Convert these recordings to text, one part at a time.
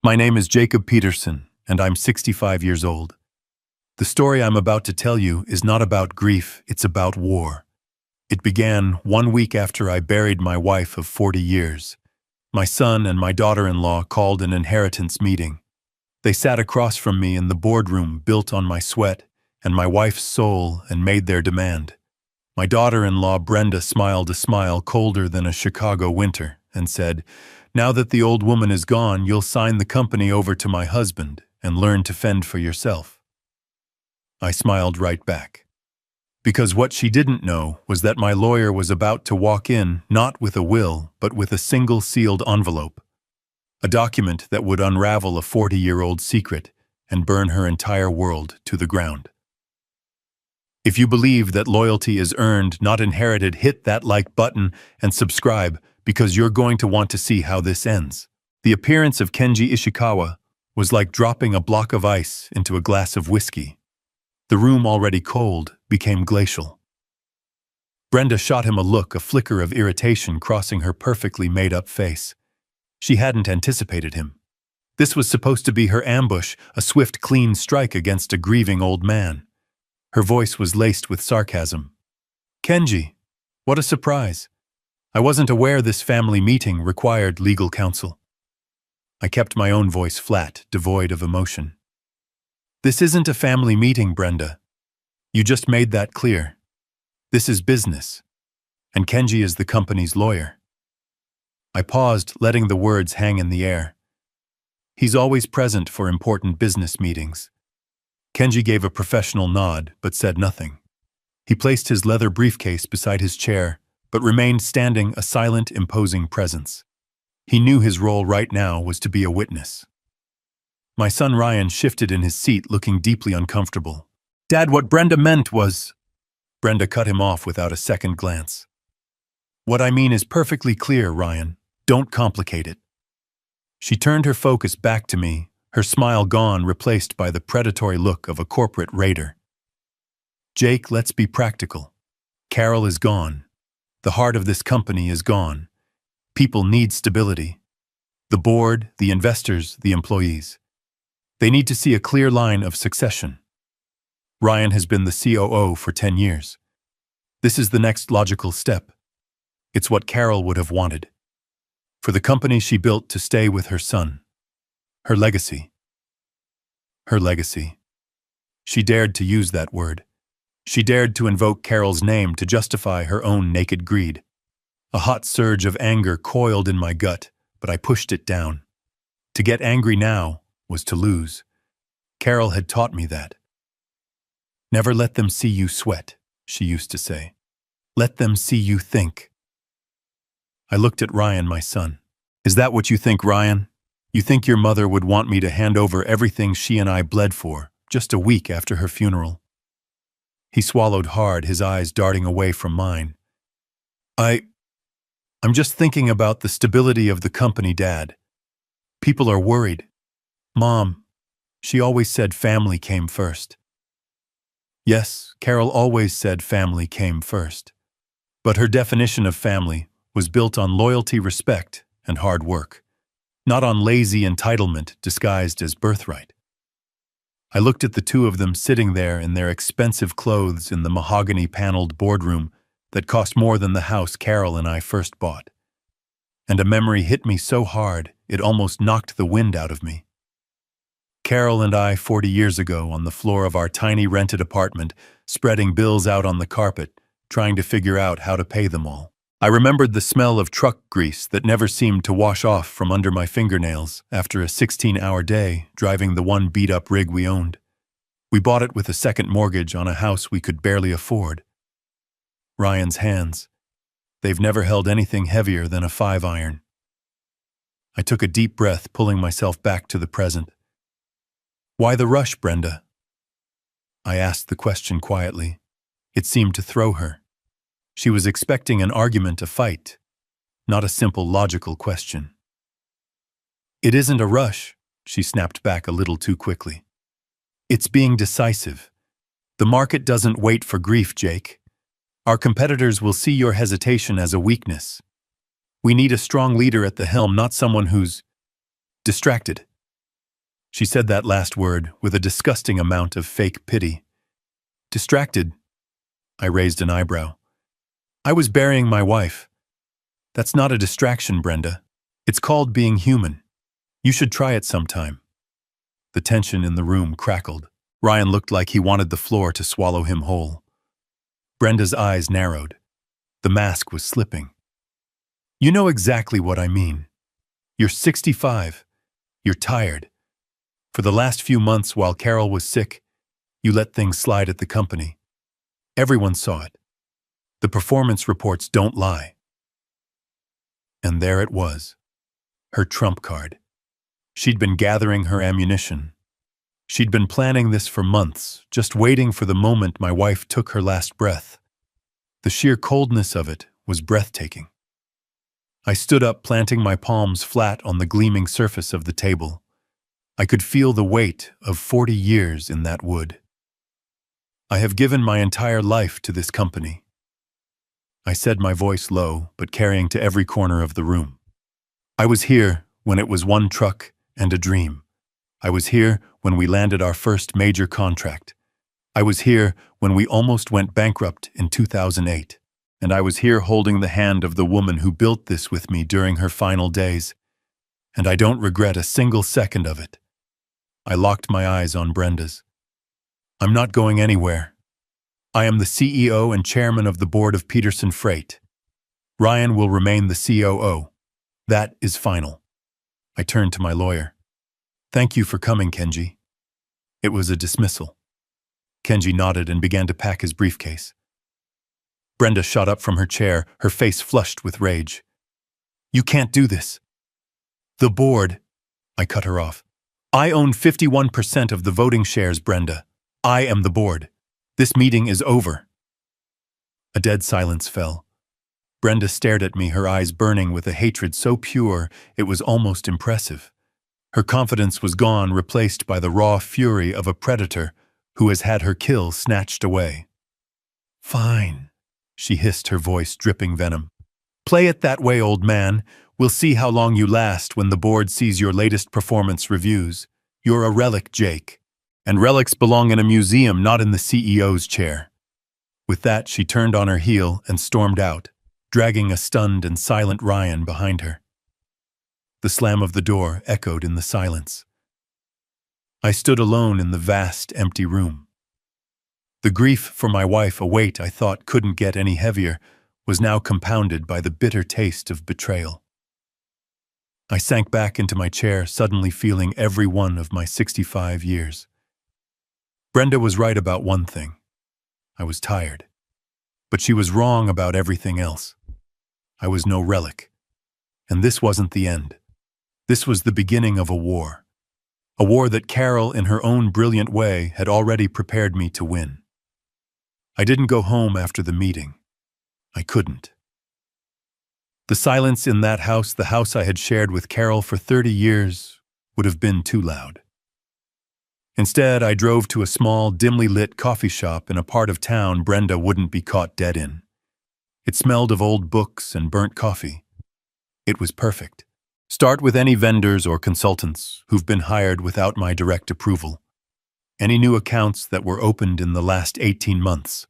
My name is Jacob Peterson, and I'm 65 years old. The story I'm about to tell you is not about grief, it's about war. It began 1 week after I buried my wife of 40 years. My son and my daughter-in-law called an inheritance meeting. They sat across from me in the boardroom built on my sweat and my wife's soul and made their demand. My daughter-in-law Brenda smiled a smile colder than a Chicago winter and said, "Now that the old woman is gone, you'll sign the company over to my husband and learn to fend for yourself." I smiled right back. Because what she didn't know was that my lawyer was about to walk in not with a will, but with a single sealed envelope. A document that would unravel a 40-year-old secret and burn her entire world to the ground. If you believe that loyalty is earned, not inherited, hit that like button and subscribe because you're going to want to see how this ends. The appearance of Kenji Ishikawa was like dropping a block of ice into a glass of whiskey. The room, already cold, became glacial. Brenda shot him a look, a flicker of irritation crossing her perfectly made-up face. She hadn't anticipated him. This was supposed to be her ambush, a swift, clean strike against a grieving old man. Her voice was laced with sarcasm. "Kenji, what a surprise. I wasn't aware this family meeting required legal counsel." I kept my own voice flat, devoid of emotion. "This isn't a family meeting, Brenda. You just made that clear. This is business, and Kenji is the company's lawyer." I paused, letting the words hang in the air. He's always present for important business meetings. Kenji gave a professional nod, but said nothing. He placed his leather briefcase beside his chair, but remained standing, a silent, imposing presence. He knew his role right now was to be a witness. My son Ryan shifted in his seat, looking deeply uncomfortable. "Dad, what Brenda meant was—" Brenda cut him off without a second glance. "What I mean is perfectly clear, Ryan. Don't complicate it." She turned her focus back to me, her smile gone, replaced by the predatory look of a corporate raider. "Jake, let's be practical. Carol is gone. The heart of this company is gone. People need stability. The board, the investors, the employees. They need to see a clear line of succession. Ryan has been the COO for 10 years. This is the next logical step. It's what Carol would have wanted. For the company she built to stay with her son. Her legacy. Her legacy. She dared to use that word. She dared to invoke Carol's name to justify her own naked greed. A hot surge of anger coiled in my gut, but I pushed it down. To get angry now was to lose. Carol had taught me that. "Never let them see you sweat," she used to say. "Let them see you think." I looked at Ryan, my son. "Is that what you think, Ryan? You think your mother would want me to hand over everything she and I bled for, just a week after her funeral?" He swallowed hard, his eyes darting away from mine. I'm just thinking about the stability of the company, Dad. People are worried. Mom, she always said family came first." Yes, Carol always said family came first. But her definition of family was built on loyalty, respect, and hard work, not on lazy entitlement disguised as birthright. I looked at the two of them sitting there in their expensive clothes in the mahogany-paneled boardroom that cost more than the house Carol and I first bought. And a memory hit me so hard it almost knocked the wind out of me. Carol and I 40 years ago on the floor of our tiny rented apartment, spreading bills out on the carpet, trying to figure out how to pay them all. I remembered the smell of truck grease that never seemed to wash off from under my fingernails after a 16-hour day driving the one beat-up rig we owned. We bought it with a second mortgage on a house we could barely afford. Ryan's hands. They've never held anything heavier than a 5-iron. I took a deep breath, pulling myself back to the present. "Why the rush, Brenda?" I asked the question quietly. It seemed to throw her. She was expecting an argument, a fight, not a simple logical question. "It isn't a rush," she snapped back a little too quickly. "It's being decisive. The market doesn't wait for grief, Jake. Our competitors will see your hesitation as a weakness. We need a strong leader at the helm, not someone who's distracted." She said that last word with a disgusting amount of fake pity. Distracted. I raised an eyebrow. I was burying my wife. That's not a distraction, Brenda. It's called being human. You should try it sometime. The tension in the room crackled. Ryan looked like he wanted the floor to swallow him whole. Brenda's eyes narrowed. The mask was slipping. You know exactly what I mean. You're 65. You're tired. For the last few months while Carol was sick, you let things slide at the company. Everyone saw it. The performance reports don't lie. And there it was. Her trump card. She'd been gathering her ammunition. She'd been planning this for months, just waiting for the moment my wife took her last breath. The sheer coldness of it was breathtaking. I stood up, planting my palms flat on the gleaming surface of the table. I could feel the weight of 40 years in that wood. I have given my entire life to this company. I said, my voice low, but carrying to every corner of the room. I was here when it was one truck and a dream. I was here when we landed our first major contract. I was here when we almost went bankrupt in 2008. And I was here holding the hand of the woman who built this with me during her final days. And I don't regret a single second of it. I locked my eyes on Brenda's. I'm not going anywhere. I am the CEO and chairman of the board of Peterson Freight. Ryan will remain the COO. That is final. I turned to my lawyer. Thank you for coming, Kenji. It was a dismissal. Kenji nodded and began to pack his briefcase. Brenda shot up from her chair, her face flushed with rage. You can't do this. The board. I cut her off. I own 51% of the voting shares, Brenda. I am the board. This meeting is over. A dead silence fell. Brenda stared at me, her eyes burning with a hatred so pure it was almost impressive. Her confidence was gone, replaced by the raw fury of a predator who has had her kill snatched away. Fine, she hissed, her voice dripping venom. Play it that way, old man. We'll see how long you last when the board sees your latest performance reviews. You're a relic, Jake. And relics belong in a museum, not in the CEO's chair. With that, she turned on her heel and stormed out, dragging a stunned and silent Ryan behind her. The slam of the door echoed in the silence. I stood alone in the vast, empty room. The grief for my wife, a weight I thought couldn't get any heavier, was now compounded by the bitter taste of betrayal. I sank back into my chair, suddenly feeling every one of my 65 years. Brenda was right about one thing. I was tired. But she was wrong about everything else. I was no relic. And this wasn't the end. This was the beginning of a war. A war that Carol, in her own brilliant way, had already prepared me to win. I didn't go home after the meeting. I couldn't. The silence in that house, the house I had shared with Carol for 30 years, would have been too loud. Instead, I drove to a small, dimly lit coffee shop in a part of town Brenda wouldn't be caught dead in. It smelled of old books and burnt coffee. It was perfect. Start with any vendors or consultants who've been hired without my direct approval. Any new accounts that were opened in the last 18 months.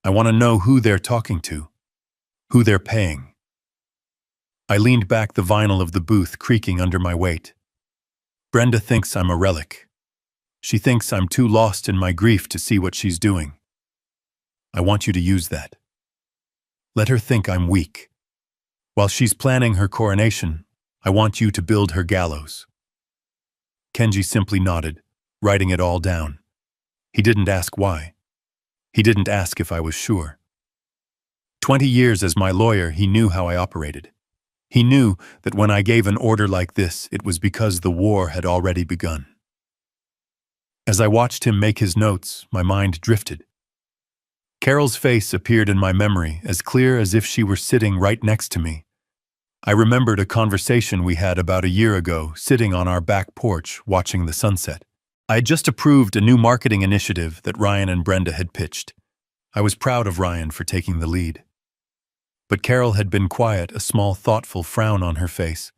I want to know who they're talking to, who they're paying. I leaned back, the vinyl of the booth creaking under my weight. Brenda thinks I'm a relic. She thinks I'm too lost in my grief to see what she's doing. I want you to use that. Let her think I'm weak. While she's planning her coronation, I want you to build her gallows. Kenji simply nodded, writing it all down. He didn't ask why. He didn't ask if I was sure. 20 years as my lawyer, he knew how I operated. He knew that when I gave an order like this, it was because the war had already begun. As I watched him make his notes, my mind drifted. Carol's face appeared in my memory, as clear as if she were sitting right next to me. I remembered a conversation we had about a year ago, sitting on our back porch, watching the sunset. I had just approved a new marketing initiative that Ryan and Brenda had pitched. I was proud of Ryan for taking the lead. But Carol had been quiet, a small, thoughtful frown on her face.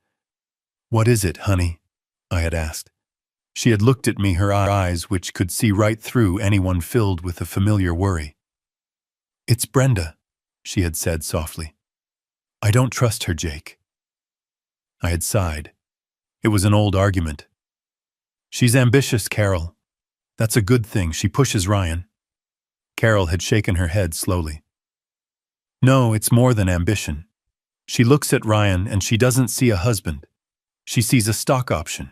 "What is it, honey?" I had asked. She had looked at me, her eyes which could see right through anyone filled with a familiar worry. "It's Brenda," she had said softly. "I don't trust her, Jake." I had sighed. It was an old argument. "She's ambitious, Carol. That's a good thing. She pushes Ryan." Carol had shaken her head slowly. "No, it's more than ambition. She looks at Ryan and she doesn't see a husband. She sees a stock option.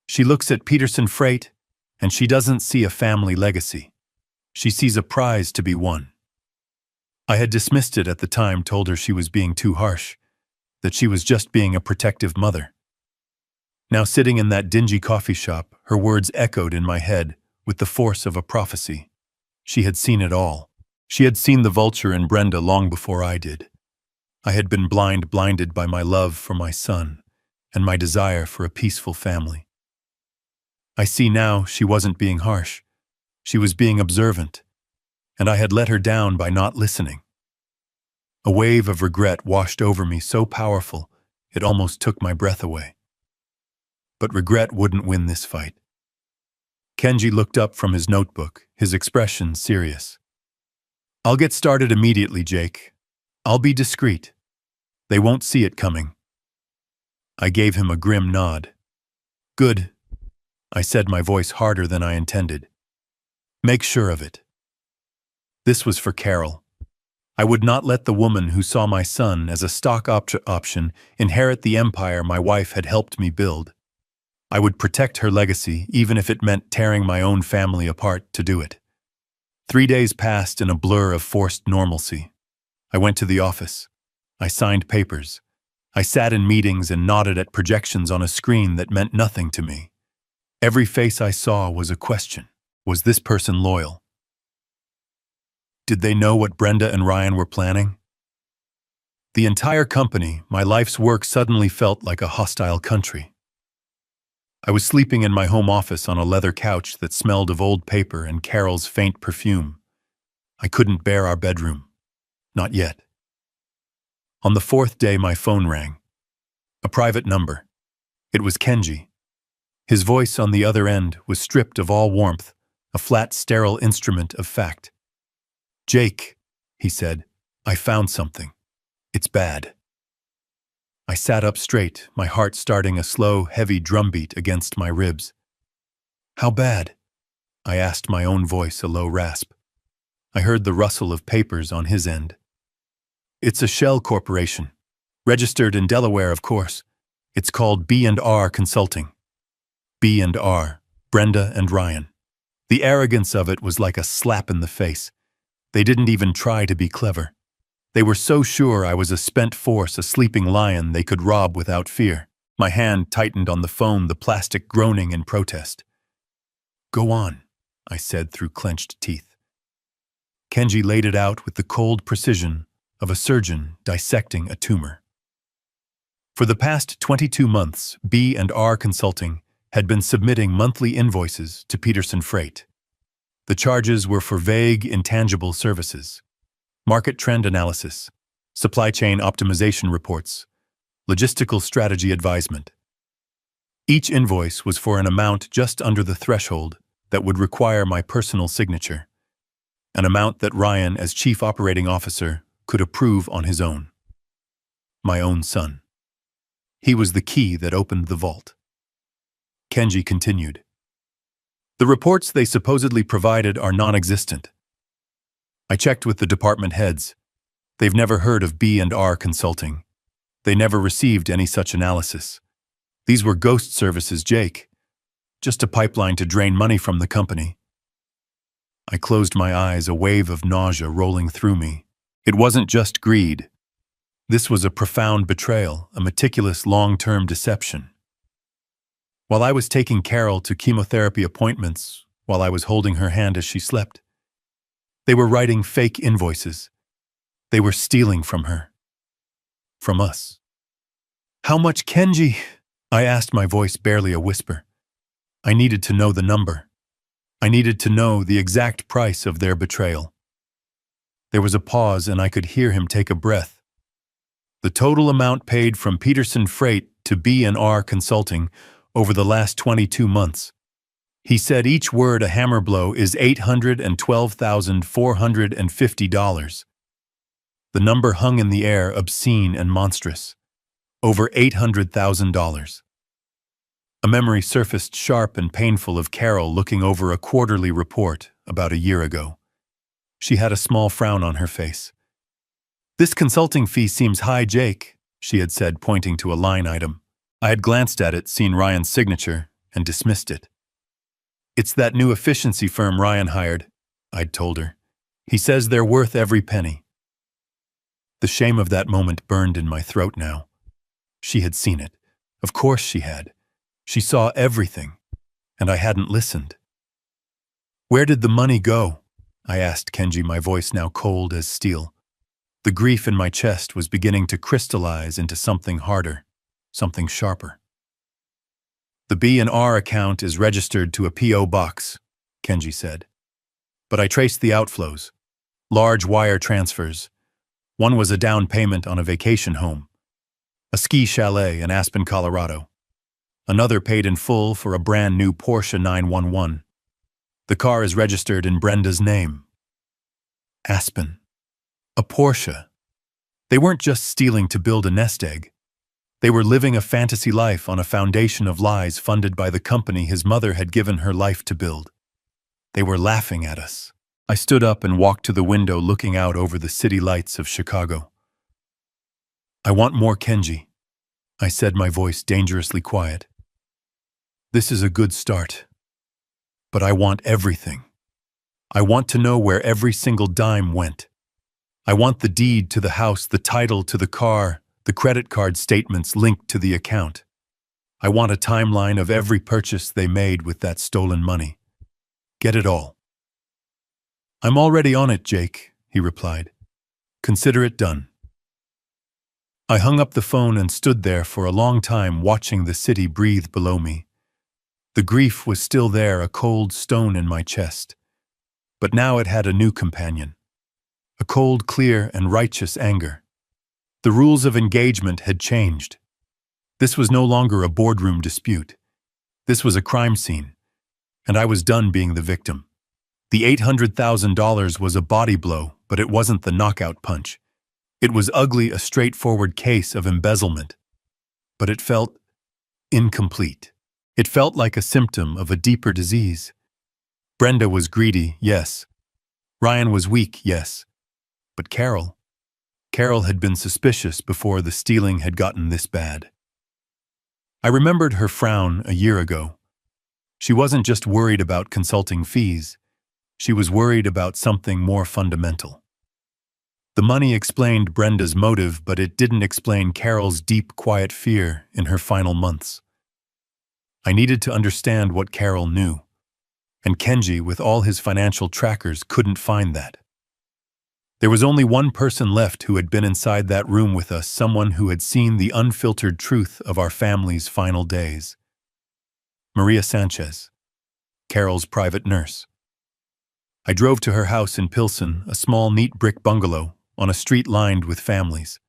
She looks at Peterson Freight and she doesn't see a family legacy. She sees a prize to be won." I had dismissed it at the time, told her she was being too harsh, that she was just being a protective mother. Now, sitting in that dingy coffee shop, her words echoed in my head with the force of a prophecy. She had seen it all. She had seen the vulture in Brenda long before I did. I had been blinded by my love for my son and my desire for a peaceful family. I see now she wasn't being harsh. She was being observant, and I had let her down by not listening. A wave of regret washed over me, so powerful it almost took my breath away. But regret wouldn't win this fight. Kenji looked up from his notebook, his expression serious. "I'll get started immediately, Jake. I'll be discreet. They won't see it coming." I gave him a grim nod. "Good," I said, my voice harder than I intended. "Make sure of it." This was for Carol. I would not let the woman who saw my son as a stock option inherit the empire my wife had helped me build. I would protect her legacy, even if it meant tearing my own family apart to do it. 3 days passed in a blur of forced normalcy. I went to the office. I signed papers. I sat in meetings and nodded at projections on a screen that meant nothing to me. Every face I saw was a question. Was this person loyal? Did they know what Brenda and Ryan were planning? The entire company, my life's work, suddenly felt like a hostile country. I was sleeping in my home office on a leather couch that smelled of old paper and Carol's faint perfume. I couldn't bear our bedroom. Not yet. On the 4th day, my phone rang. A private number. It was Kenji. His voice on the other end was stripped of all warmth, a flat, sterile instrument of fact. "Jake," he said, "I found something. It's bad." I sat up straight, my heart starting a slow, heavy drumbeat against my ribs. "How bad?" I asked, my own voice a low rasp. I heard the rustle of papers on his end. "It's a shell corporation. Registered in Delaware, of course. It's called B&R Consulting." B&R, Brenda and Ryan. The arrogance of it was like a slap in the face. They didn't even try to be clever. They were so sure I was a spent force, a sleeping lion they could rob without fear. My hand tightened on the phone, the plastic groaning in protest. "Go on," I said through clenched teeth. Kenji laid it out with the cold precision of a surgeon dissecting a tumor. For the past 22 months, B&R Consulting had been submitting monthly invoices to Peterson Freight. The charges were for vague, intangible services: market trend analysis, supply chain optimization reports, logistical strategy advisement. Each invoice was for an amount just under the threshold that would require my personal signature, an amount that Ryan, as chief operating officer, could approve on his own. My own son. He was the key that opened the vault. Kenji continued. "The reports they supposedly provided are non-existent. I checked with the department heads. They've never heard of B&R Consulting. They never received any such analysis. These were ghost services, Jake. Just a pipeline to drain money from the company." I closed my eyes, a wave of nausea rolling through me. It wasn't just greed. This was a profound betrayal, a meticulous long-term deception. While I was taking Carol to chemotherapy appointments, while I was holding her hand as she slept, they were writing fake invoices. They were stealing from her. From us. "How much, Kenji?" I asked, my voice barely a whisper. I needed to know the number. I needed to know the exact price of their betrayal. There was a pause and I could hear him take a breath. "The total amount paid from Peterson Freight to B&R Consulting over the last 22 months," He said each word a hammer blow is $812,450. The number hung in the air, obscene and monstrous. Over $800,000. A memory surfaced sharp and painful of Carol looking over a quarterly report about a year ago. She had a small frown on her face. "This consulting fee seems high, Jake," she had said, pointing to a line item. I had glanced at it, seen Ryan's signature, and dismissed it. "It's that new efficiency firm Ryan hired," I'd told her. "He says they're worth every penny." The shame of that moment burned in my throat now. She had seen it. Of course she had. She saw everything, and I hadn't listened. "Where did the money go?" I asked Kenji, my voice now cold as steel. The grief in my chest was beginning to crystallize into something harder, something sharper. "The B&R account is registered to a P.O. box," Kenji said. "But I traced the outflows. Large wire transfers. One was a down payment on a vacation home, a ski chalet in Aspen, Colorado. Another paid in full for a brand new Porsche 911. The car is registered in Brenda's name." Aspen. A Porsche. They weren't just stealing to build a nest egg. They were living a fantasy life on a foundation of lies funded by the company his mother had given her life to build. They were laughing at us. I stood up and walked to the window looking out over the city lights of Chicago. "I want more, Kenji," I said, my voice dangerously quiet. "This is a good start. But I want everything. I want to know where every single dime went. I want the deed to the house, the title to the car, the credit card statements linked to the account. I want a timeline of every purchase they made with that stolen money. Get it all." "I'm already on it, Jake," he replied. "Consider it done." I hung up the phone and stood there for a long time watching the city breathe below me. The grief was still there, a cold stone in my chest. But now it had a new companion. A cold, clear, and righteous anger. The rules of engagement had changed. This was no longer a boardroom dispute. This was a crime scene, and I was done being the victim. The $800,000 was a body blow, but it wasn't the knockout punch. It was ugly, a straightforward case of embezzlement. But it felt incomplete. It felt like a symptom of a deeper disease. Brenda was greedy, yes. Ryan was weak, yes. But Carol had been suspicious before the stealing had gotten this bad. I remembered her frown a year ago. She wasn't just worried about consulting fees. She was worried about something more fundamental. The money explained Brenda's motive, but it didn't explain Carol's deep, quiet fear in her final months. I needed to understand what Carol knew, and Kenji, with all his financial trackers, couldn't find that. There was only one person left who had been inside that room with us, someone who had seen the unfiltered truth of our family's final days. Maria Sanchez, Carol's private nurse. I drove to her house in Pilsen, a small, neat brick bungalow on a street lined with families.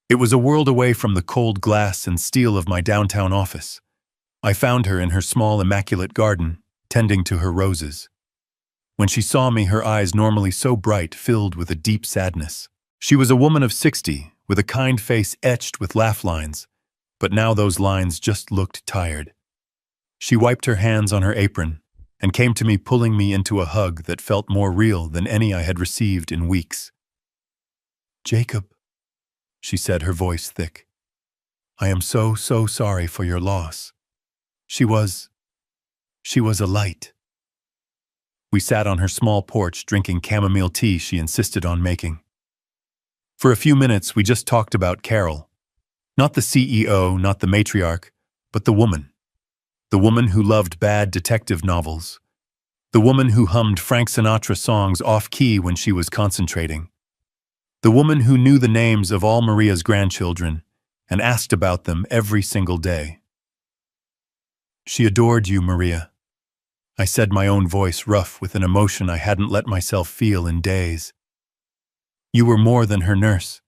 It was a world away from the cold glass and steel of my downtown office. I found her in her small, immaculate garden, tending to her roses. When she saw me, her eyes, normally so bright, filled with a deep sadness. She was a woman of 60, with a kind face etched with laugh lines, but now those lines just looked tired. She wiped her hands on her apron and came to me, pulling me into a hug that felt more real than any I had received in weeks. "Jacob," she said, her voice thick, "I am so sorry for your loss. She was a light." We sat on her small porch drinking chamomile tea she insisted on making. For a few minutes, we just talked about Carol. Not the CEO, not the matriarch, but the woman. The woman who loved bad detective novels. The woman who hummed Frank Sinatra songs off-key when she was concentrating. The woman who knew the names of all Maria's grandchildren and asked about them every single day. "She adored you, Maria," I said, my own voice rough with an emotion I hadn't let myself feel in days. "You were more than her nurse.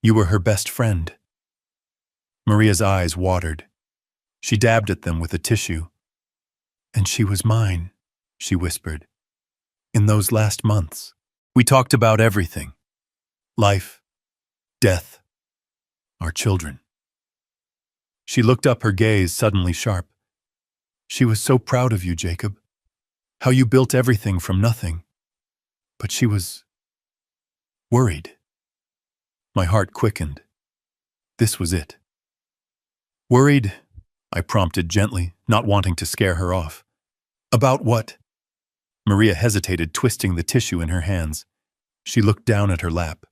You were her best friend." Maria's eyes watered. She dabbed at them with a tissue. And she was mine, she whispered. In those last months, we talked about everything. Life, death, our children. She looked up, her gaze suddenly sharp. She was so proud of you, Jacob. How you built everything from nothing. But she was worried. My heart quickened. This was it. Worried? I prompted gently, not wanting to scare her off. About what? Maria hesitated, twisting the tissue in her hands. She looked down at her lap.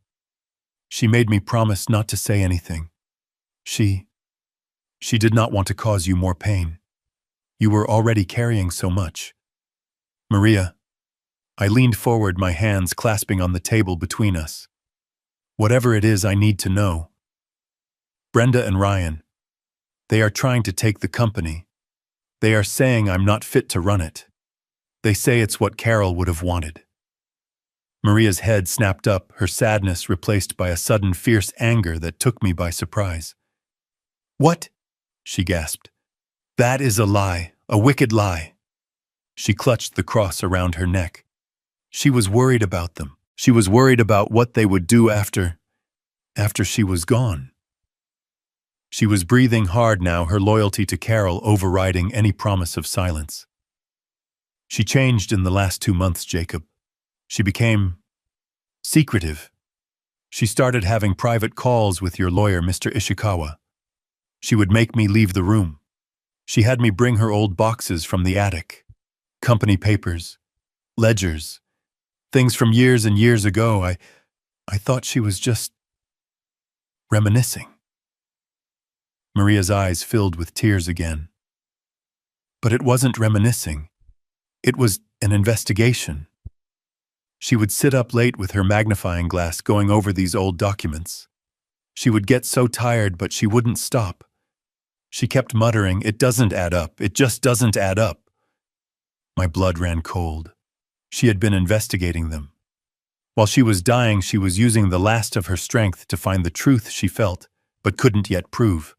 She made me promise not to say anything. She did not want to cause you more pain. You were already carrying so much. Maria, I leaned forward, my hands clasping on the table between us. Whatever it is, I need to know. Brenda and Ryan, they are trying to take the company. They are saying I'm not fit to run it. They say it's what Carol would have wanted. Maria's head snapped up, her sadness replaced by a sudden fierce anger that took me by surprise. What? She gasped. That is a lie, a wicked lie. She clutched the cross around her neck. She was worried about them. She was worried about what they would do after she was gone. She was breathing hard now, her loyalty to Carol overriding any promise of silence. She changed in the last 2 months, Jacob. She became secretive. She started having private calls with your lawyer, Mr. Ishikawa. She would make me leave the room. She had me bring her old boxes from the attic. Company papers, ledgers, things from years and years ago. I thought she was just reminiscing. Maria's eyes filled with tears again. But it wasn't reminiscing. It was an investigation. She would sit up late with her magnifying glass going over these old documents. She would get so tired, but she wouldn't stop. She kept muttering, "It doesn't add up. It just doesn't add up." My blood ran cold. She had been investigating them. While she was dying, she was using the last of her strength to find the truth she felt, but couldn't yet prove.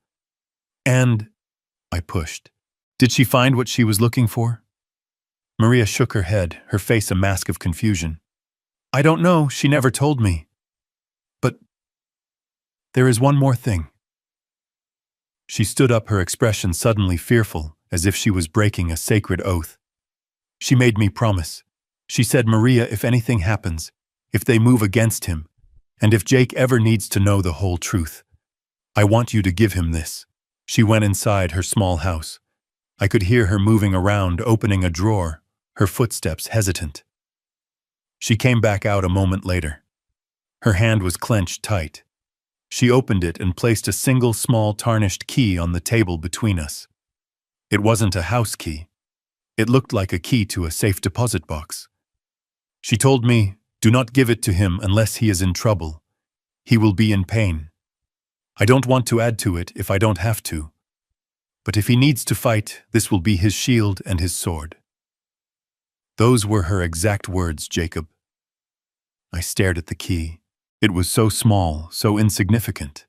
And, I pushed, did she find what she was looking for? Maria shook her head, her face a mask of confusion. I don't know, she never told me. But there is one more thing. She stood up, her expression suddenly fearful, as if she was breaking a sacred oath. She made me promise. She said, Maria, if anything happens, if they move against him, and if Jake ever needs to know the whole truth, I want you to give him this. She went inside her small house. I could hear her moving around, opening a drawer, her footsteps hesitant. She came back out a moment later. Her hand was clenched tight. She opened it and placed a single small tarnished key on the table between us. It wasn't a house key. It looked like a key to a safe deposit box. She told me, do not give it to him unless he is in trouble. He will be in pain. I don't want to add to it if I don't have to. But if he needs to fight, this will be his shield and his sword. Those were her exact words, Jacob. I stared at the key. It was so small, so insignificant.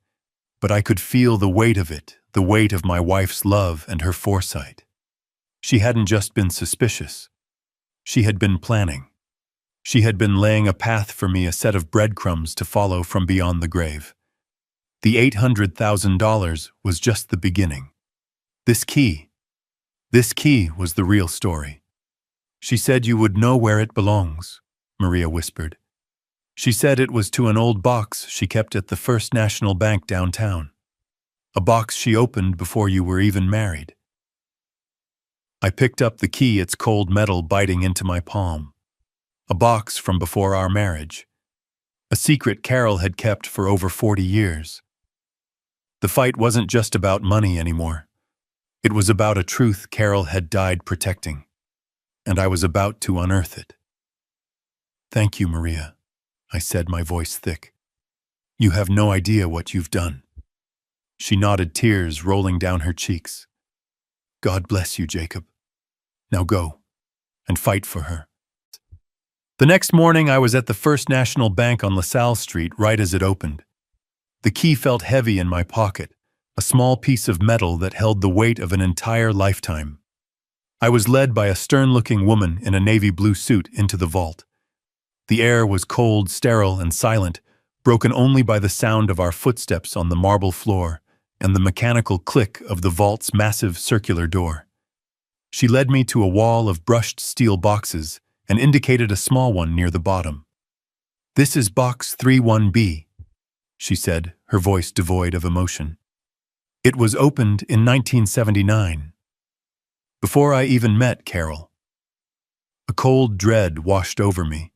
But I could feel the weight of it, the weight of my wife's love and her foresight. She hadn't just been suspicious. She had been planning. She had been laying a path for me, a set of breadcrumbs to follow from beyond the grave. The $800,000 was just the beginning. This key was the real story. She said you would know where it belongs, Maria whispered. She said it was to an old box she kept at the First National Bank downtown. A box she opened before you were even married. I picked up the key, its cold metal biting into my palm. A box from before our marriage. A secret Carol had kept for over 40 years. The fight wasn't just about money anymore. It was about a truth Carol had died protecting. And I was about to unearth it. Thank you, Maria, I said, my voice thick. You have no idea what you've done. She nodded, tears rolling down her cheeks. God bless you, Jacob. Now go and fight for her. The next morning, I was at the First National Bank on LaSalle Street right as it opened. The key felt heavy in my pocket, a small piece of metal that held the weight of an entire lifetime. I was led by a stern-looking woman in a navy blue suit into the vault. The air was cold, sterile, and silent, broken only by the sound of our footsteps on the marble floor and the mechanical click of the vault's massive circular door. She led me to a wall of brushed steel boxes and indicated a small one near the bottom. "This is box 31B, she said, her voice devoid of emotion. "It was opened in 1979, before I even met Carol." A cold dread washed over me.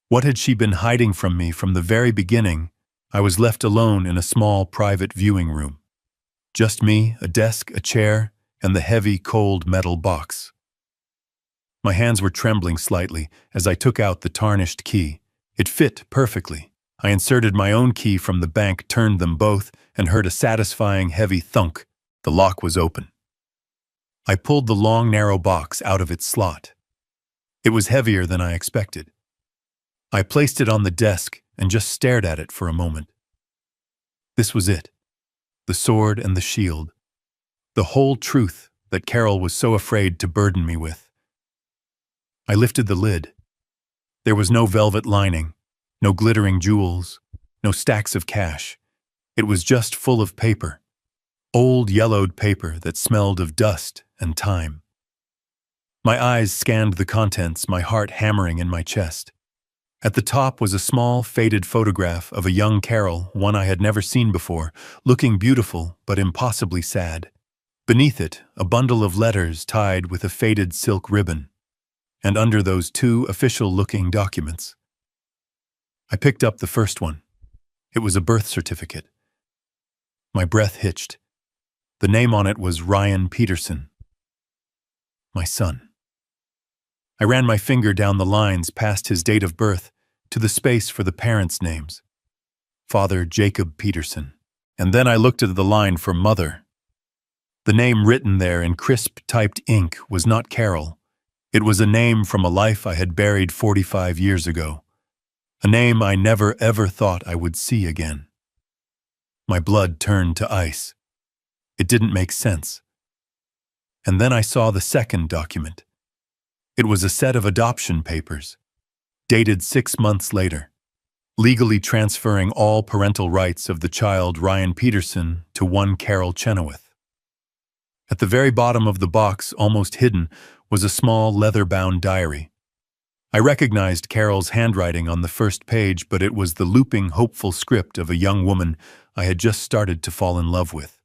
What had she been hiding from me from the very beginning? I was left alone in a small private viewing room. Just me, a desk, a chair, and the heavy, cold metal box. My hands were trembling slightly as I took out the tarnished key. It fit perfectly. I inserted my own key from the bank, turned them both, and heard a satisfying heavy thunk. The lock was open. I pulled the long, narrow box out of its slot. It was heavier than I expected. I placed it on the desk and just stared at it for a moment. This was it. The sword and the shield. The whole truth that Carol was so afraid to burden me with. I lifted the lid. There was no velvet lining, no glittering jewels, no stacks of cash. It was just full of paper. Old yellowed paper that smelled of dust and time. My eyes scanned the contents, my heart hammering in my chest. At the top was a small, faded photograph of a young Carol, one I had never seen before, looking beautiful but impossibly sad. Beneath it, a bundle of letters tied with a faded silk ribbon. And under those two official-looking documents. I picked up the first one. It was a birth certificate. My breath hitched. The name on it was Ryan Peterson. My son. I ran my finger down the lines past his date of birth to the space for the parents' names. Father Jacob Peterson. And then I looked at the line for mother. The name written there in crisp typed ink was not Carol. It was a name from a life I had buried 45 years ago. A name I never ever thought I would see again. My blood turned to ice. It didn't make sense. And then I saw the second document. It was a set of adoption papers, dated 6 months later, legally transferring all parental rights of the child Ryan Peterson to one Carol Chenoweth. At the very bottom of the box, almost hidden, was a small leather-bound diary. I recognized Carol's handwriting on the first page, but it was the looping, hopeful script of a young woman I had just started to fall in love with.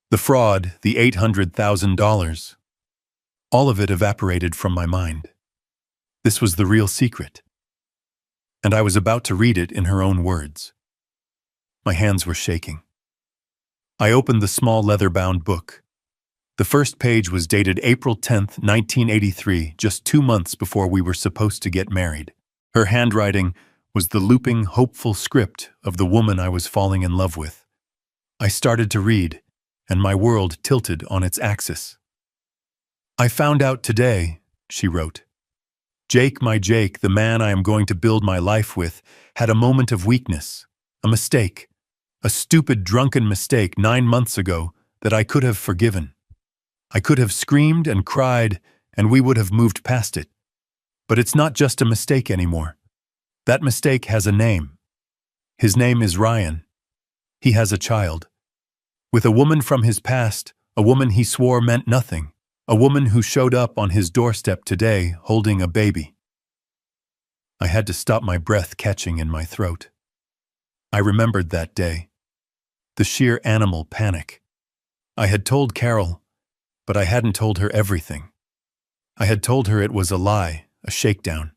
The fraud, the $800,000. All of it evaporated from my mind. This was the real secret. And I was about to read it in her own words. My hands were shaking. I opened the small leather-bound book. The first page was dated April 10th, 1983, just 2 months before we were supposed to get married. Her handwriting was the looping, hopeful script of the woman I was falling in love with. I started to read, and my world tilted on its axis. "I found out today," she wrote. "Jake, my Jake, the man I am going to build my life with, had a moment of weakness, a mistake, a stupid, drunken mistake 9 months ago that I could have forgiven. I could have screamed and cried, and we would have moved past it. But it's not just a mistake anymore. That mistake has a name. His name is Ryan. He has a child. With a woman from his past, a woman he swore meant nothing, a woman who showed up on his doorstep today holding a baby." I had to stop my breath catching in my throat. I remembered that day. The sheer animal panic. I had told Carol, but I hadn't told her everything. I had told her it was a lie, a shakedown.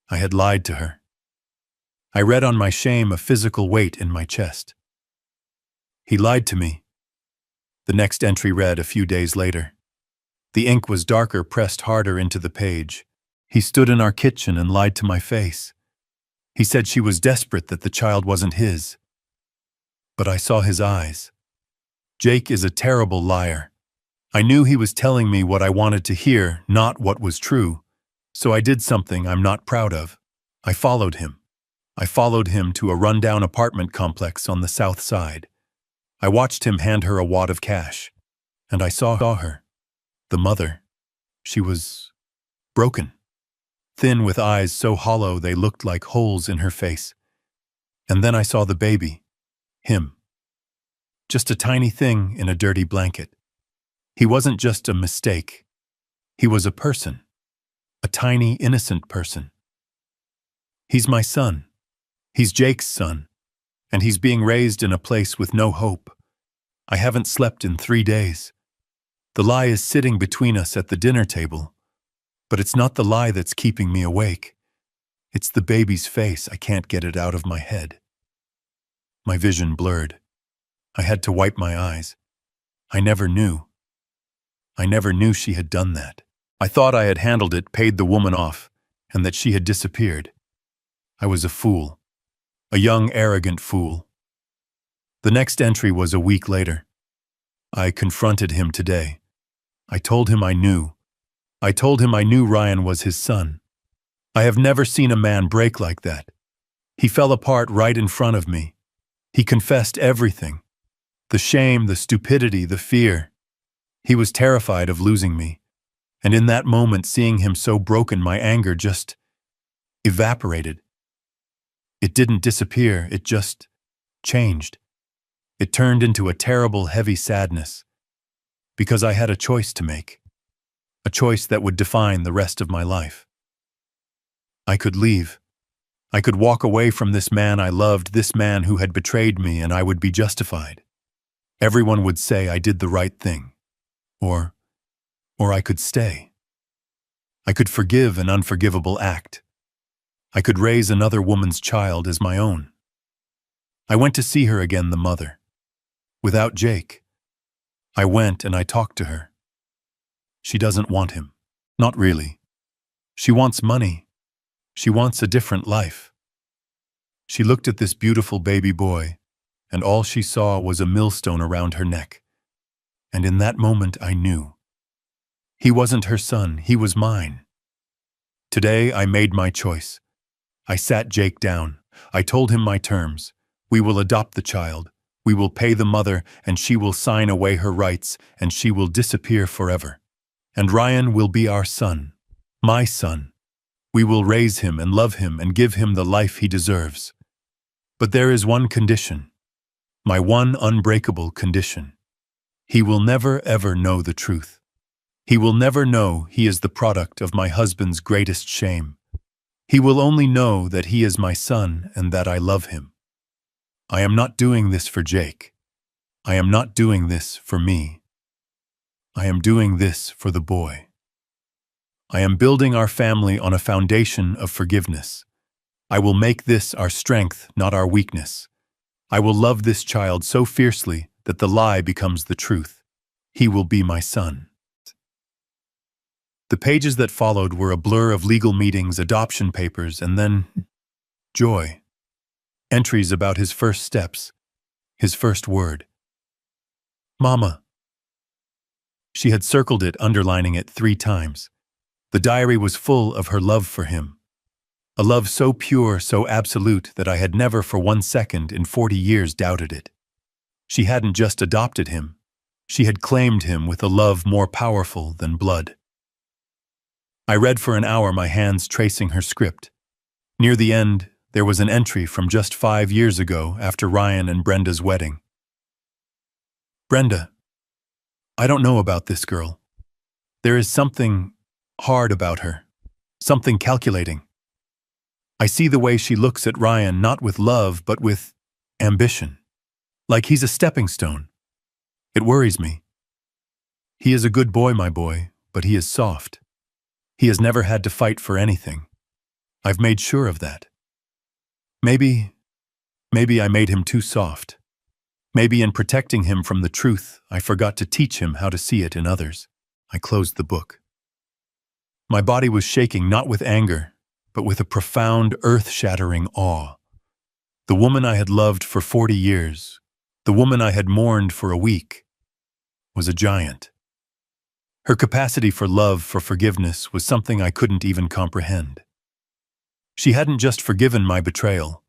I had lied to her. I read on my shame a physical weight in my chest. He lied to me. The next entry read a few days later. The ink was darker, pressed harder into the page. He stood in our kitchen and lied to my face. He said she was desperate that the child wasn't his. But I saw his eyes. Jake is a terrible liar. I knew he was telling me what I wanted to hear, not what was true. So I did something I'm not proud of. I followed him. I followed him to a rundown apartment complex on the south side. I watched him hand her a wad of cash. And I saw her. The mother, she was broken, thin with eyes so hollow they looked like holes in her face. And then I saw the baby, him. Just a tiny thing in a dirty blanket. He wasn't just a mistake. He was a person. A tiny, innocent person. He's my son. He's Jake's son. And he's being raised in a place with no hope. I haven't slept in 3 days. The lie is sitting between us at the dinner table. But it's not the lie that's keeping me awake. It's the baby's face. I can't get it out of my head. My vision blurred. I had to wipe my eyes. I never knew. I never knew she had done that. I thought I had handled it, paid the woman off, and that she had disappeared. I was a fool. A young, arrogant fool. The next entry was a week later. I confronted him today. I told him I knew. I told him I knew Ryan was his son. I have never seen a man break like that. He fell apart right in front of me. He confessed everything. The shame, the stupidity, the fear. He was terrified of losing me. And in that moment, seeing him so broken, my anger just evaporated. It didn't disappear, it just changed. It turned into a terrible, heavy sadness. Because I had a choice to make. A choice that would define the rest of my life. I could leave. I could walk away from this man I loved, this man who had betrayed me, and I would be justified. Everyone would say I did the right thing. Or I could stay. I could forgive an unforgivable act. I could raise another woman's child as my own. I went to see her again, the mother. Without Jake. I went and I talked to her. She doesn't want him. Not really. She wants money. She wants a different life. She looked at this beautiful baby boy, and all she saw was a millstone around her neck. And in that moment I knew. He wasn't her son, he was mine. Today I made my choice. I sat Jake down. I told him my terms. We will adopt the child. We will pay the mother, and she will sign away her rights, and she will disappear forever. And Ryan will be our son. My son. We will raise him and love him and give him the life he deserves. But there is one condition. My one unbreakable condition. He will never ever know the truth. He will never know he is the product of my husband's greatest shame. He will only know that he is my son and that I love him. I am not doing this for Jake. I am not doing this for me. I am doing this for the boy. I am building our family on a foundation of forgiveness. I will make this our strength, not our weakness. I will love this child so fiercely that the lie becomes the truth. He will be my son. The pages that followed were a blur of legal meetings, adoption papers, and then joy. Entries about his first steps, his first word. Mama. She had circled it, underlining it 3 times. The diary was full of her love for him. A love so pure, so absolute, that I had never for 1 second in 40 years doubted it. She hadn't just adopted him. She had claimed him with a love more powerful than blood. I read for an hour, my hands tracing her script. Near the end, there was an entry from just 5 years ago after Ryan and Brenda's wedding. Brenda, I don't know about this girl. There is something hard about her, something calculating. I see the way she looks at Ryan, not with love, but with ambition. Like he's a stepping stone. It worries me. He is a good boy, my boy, but he is soft. He has never had to fight for anything. I've made sure of that. Maybe I made him too soft. Maybe in protecting him from the truth, I forgot to teach him how to see it in others. I closed the book. My body was shaking, not with anger, but with a profound, earth-shattering awe. The woman I had loved for 40 years, the woman I had mourned for a week, was a giant. Her capacity for love, for forgiveness, was something I couldn't even comprehend. She hadn't just forgiven my betrayal.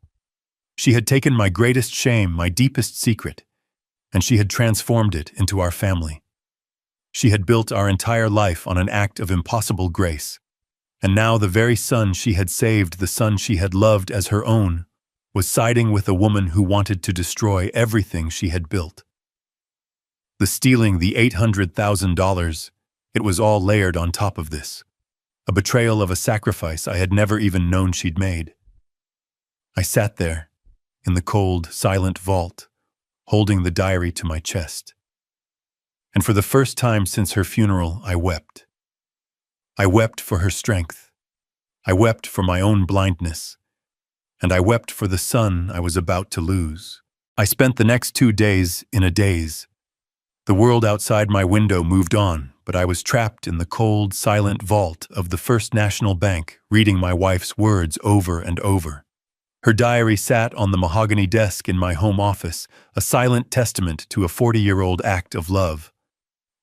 She had taken my greatest shame, my deepest secret, and she had transformed it into our family. She had built our entire life on an act of impossible grace. And now the very son she had saved, the son she had loved as her own, was siding with a woman who wanted to destroy everything she had built. The stealing the $800,000, it was all layered on top of this. A betrayal of a sacrifice I had never even known she'd made. I sat there, in the cold, silent vault, holding the diary to my chest. And for the first time since her funeral, I wept. I wept for her strength. I wept for my own blindness. And I wept for the son I was about to lose. I spent the next 2 days in a daze. The world outside my window moved on, but I was trapped in the cold, silent vault of the First National Bank, reading my wife's words over and over. Her diary sat on the mahogany desk in my home office, a silent testament to a 40-year-old act of love.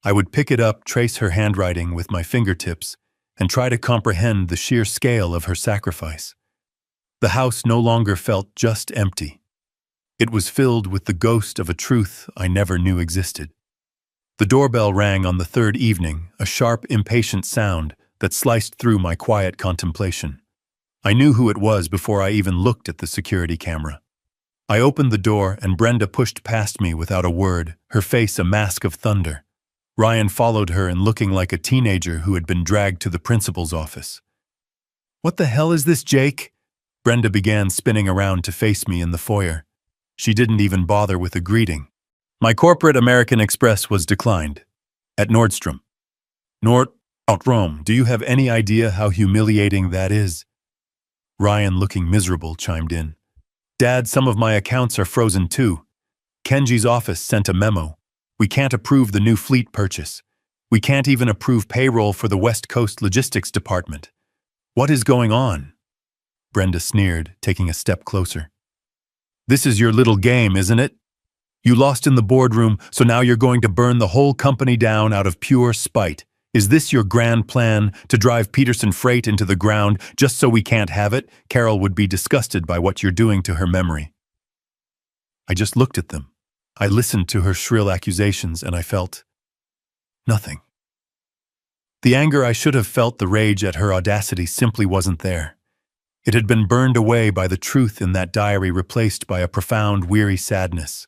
I would pick it up, trace her handwriting with my fingertips, and try to comprehend the sheer scale of her sacrifice. The house no longer felt just empty. It was filled with the ghost of a truth I never knew existed. The doorbell rang on the third evening, a sharp, impatient sound that sliced through my quiet contemplation. I knew who it was before I even looked at the security camera. I opened the door and Brenda pushed past me without a word, her face a mask of thunder. Ryan followed her and looking like a teenager who had been dragged to the principal's office. "What the hell is this, Jake?" Brenda began spinning around to face me in the foyer. She didn't even bother with a greeting. My corporate American Express was declined. At Nordstrom. Rome, do you have any idea how humiliating that is? Ryan, looking miserable, chimed in. Dad, some of my accounts are frozen too. Kenji's office sent a memo. We can't approve the new fleet purchase. We can't even approve payroll for the West Coast Logistics Department. What is going on? Brenda sneered, taking a step closer. This is your little game, isn't it? You lost in the boardroom, so now you're going to burn the whole company down out of pure spite. Is this your grand plan, to drive Peterson Freight into the ground just so we can't have it? Carol would be disgusted by what you're doing to her memory. I just looked at them. I listened to her shrill accusations and I felt nothing. The anger I should have felt, the rage at her audacity, simply wasn't there. It had been burned away by the truth in that diary, replaced by a profound, weary sadness.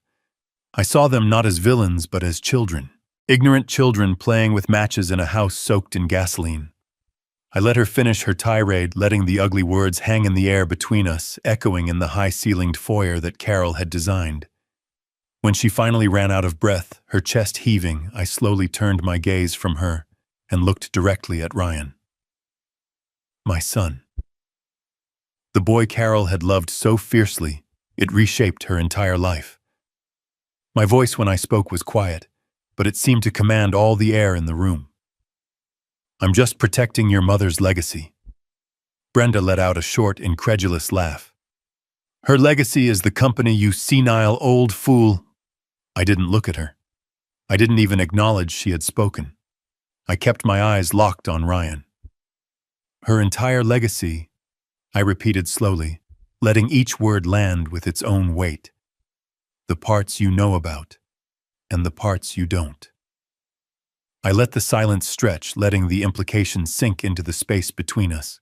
I saw them not as villains but as children. Ignorant children playing with matches in a house soaked in gasoline. I let her finish her tirade, letting the ugly words hang in the air between us, echoing in the high-ceilinged foyer that Carol had designed. When she finally ran out of breath, her chest heaving, I slowly turned my gaze from her and looked directly at Ryan. My son. The boy Carol had loved so fiercely, it reshaped her entire life. My voice when I spoke was quiet, but it seemed to command all the air in the room. I'm just protecting your mother's legacy. Brenda let out a short, incredulous laugh. Her legacy is the company, you senile old fool. I didn't look at her. I didn't even acknowledge she had spoken. I kept my eyes locked on Ryan. Her entire legacy, I repeated slowly, letting each word land with its own weight. The parts you know about, and the parts you don't. I let the silence stretch, letting the implications sink into the space between us.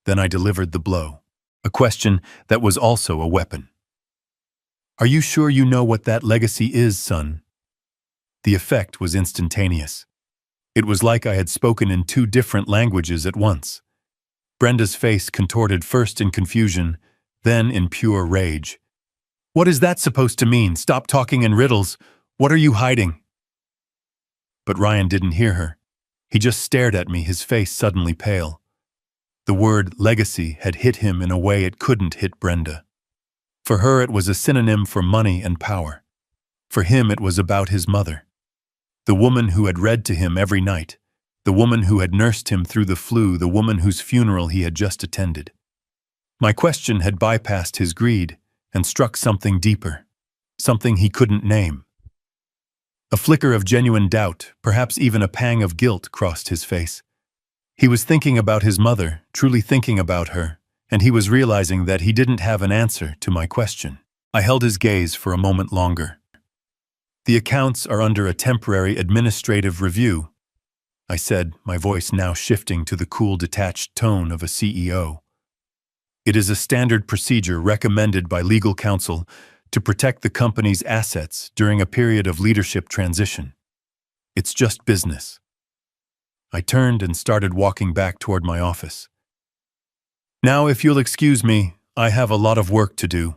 Then I delivered the blow, a question that was also a weapon. Are you sure you know what that legacy is, son? The effect was instantaneous. It was like I had spoken in 2 different languages at once. Brenda's face contorted, first in confusion, then in pure rage. What is that supposed to mean? Stop talking in riddles. What are you hiding? But Ryan didn't hear her. He just stared at me, his face suddenly pale. The word legacy had hit him in a way it couldn't hit Brenda. For her, it was a synonym for money and power. For him, it was about his mother. The woman who had read to him every night. The woman who had nursed him through the flu. The woman whose funeral he had just attended. My question had bypassed his greed and struck something deeper. Something he couldn't name. A flicker of genuine doubt, perhaps even a pang of guilt, crossed his face. He was thinking about his mother, truly thinking about her, and he was realizing that he didn't have an answer to my question. I held his gaze for a moment longer. The accounts are under a temporary administrative review, I said, my voice now shifting to the cool, detached tone of a CEO. It is a standard procedure recommended by legal counsel to protect the company's assets during a period of leadership transition. It's just business. I turned and started walking back toward my office. Now, if you'll excuse me, I have a lot of work to do.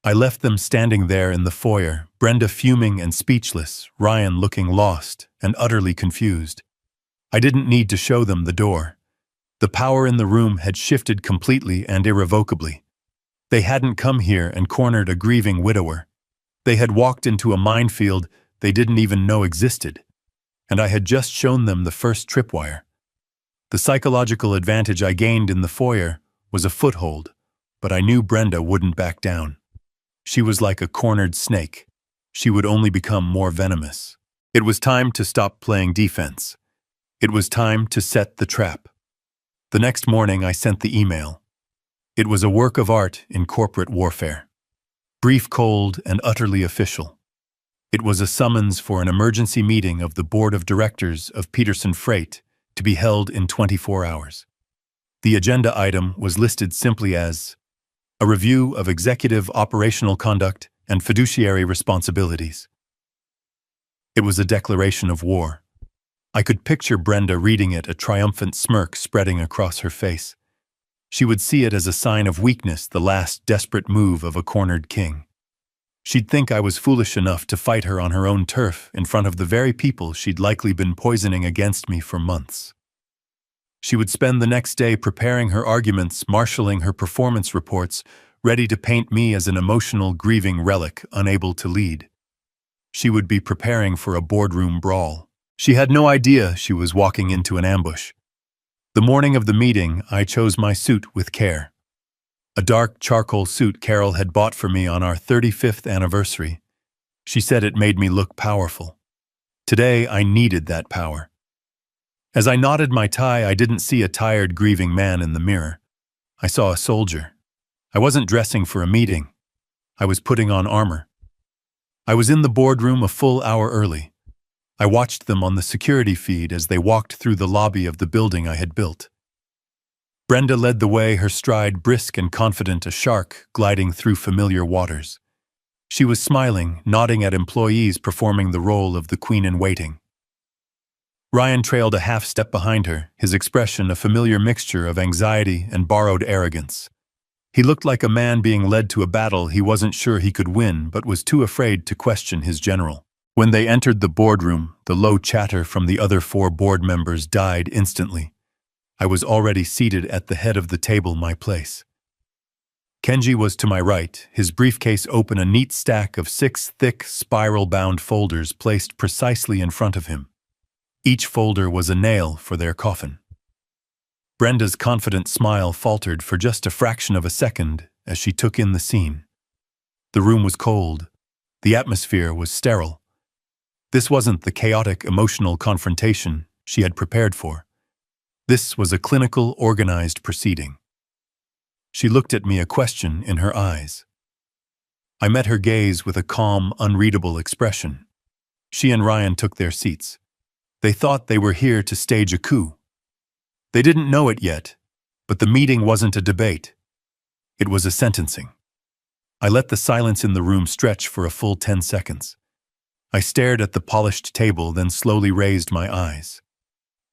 I left them standing there in the foyer, Brenda fuming and speechless, Ryan looking lost and utterly confused. I didn't need to show them the door. The power in the room had shifted completely and irrevocably. They hadn't come here and cornered a grieving widower. They had walked into a minefield they didn't even know existed. And I had just shown them the first tripwire. The psychological advantage I gained in the foyer was a foothold, but I knew Brenda wouldn't back down. She was like a cornered snake. She would only become more venomous. It was time to stop playing defense. It was time to set the trap. The next morning I sent the email. It was a work of art in corporate warfare. Brief, cold, and utterly official. It was a summons for an emergency meeting of the board of directors of Peterson Freight to be held in 24 hours. The agenda item was listed simply as a review of executive operational conduct and fiduciary responsibilities. It was a declaration of war. I could picture Brenda reading it, a triumphant smirk spreading across her face. She would see it as a sign of weakness, the last desperate move of a cornered king. She'd think I was foolish enough to fight her on her own turf in front of the very people she'd likely been poisoning against me for months. She would spend the next day preparing her arguments, marshalling her performance reports, ready to paint me as an emotional, grieving relic unable to lead. She would be preparing for a boardroom brawl. She had no idea she was walking into an ambush. The morning of the meeting, I chose my suit with care. A dark charcoal suit Carol had bought for me on our 35th anniversary. She said it made me look powerful. Today, I needed that power. As I knotted my tie, I didn't see a tired, grieving man in the mirror. I saw a soldier. I wasn't dressing for a meeting. I was putting on armor. I was in the boardroom a full hour early. I watched them on the security feed as they walked through the lobby of the building I had built. Brenda led the way, her stride brisk and confident, a shark gliding through familiar waters. She was smiling, nodding at employees performing the role of the queen-in-waiting. Ryan trailed a half step behind her, his expression a familiar mixture of anxiety and borrowed arrogance. He looked like a man being led to a battle he wasn't sure he could win but was too afraid to question his general. When they entered the boardroom, the low chatter from the other 4 board members died instantly. I was already seated at the head of the table, my place. Kenji was to my right, his briefcase open, a neat stack of 6 thick, spiral-bound folders placed precisely in front of him. Each folder was a nail for their coffin. Brenda's confident smile faltered for just a fraction of a second as she took in the scene. The room was cold. The atmosphere was sterile. This wasn't the chaotic, emotional confrontation she had prepared for. This was a clinical, organized proceeding. She looked at me, a question in her eyes. I met her gaze with a calm, unreadable expression. She and Ryan took their seats. They thought they were here to stage a coup. They didn't know it yet, but the meeting wasn't a debate. It was a sentencing. I let the silence in the room stretch for a full 10 seconds. I stared at the polished table, then slowly raised my eyes.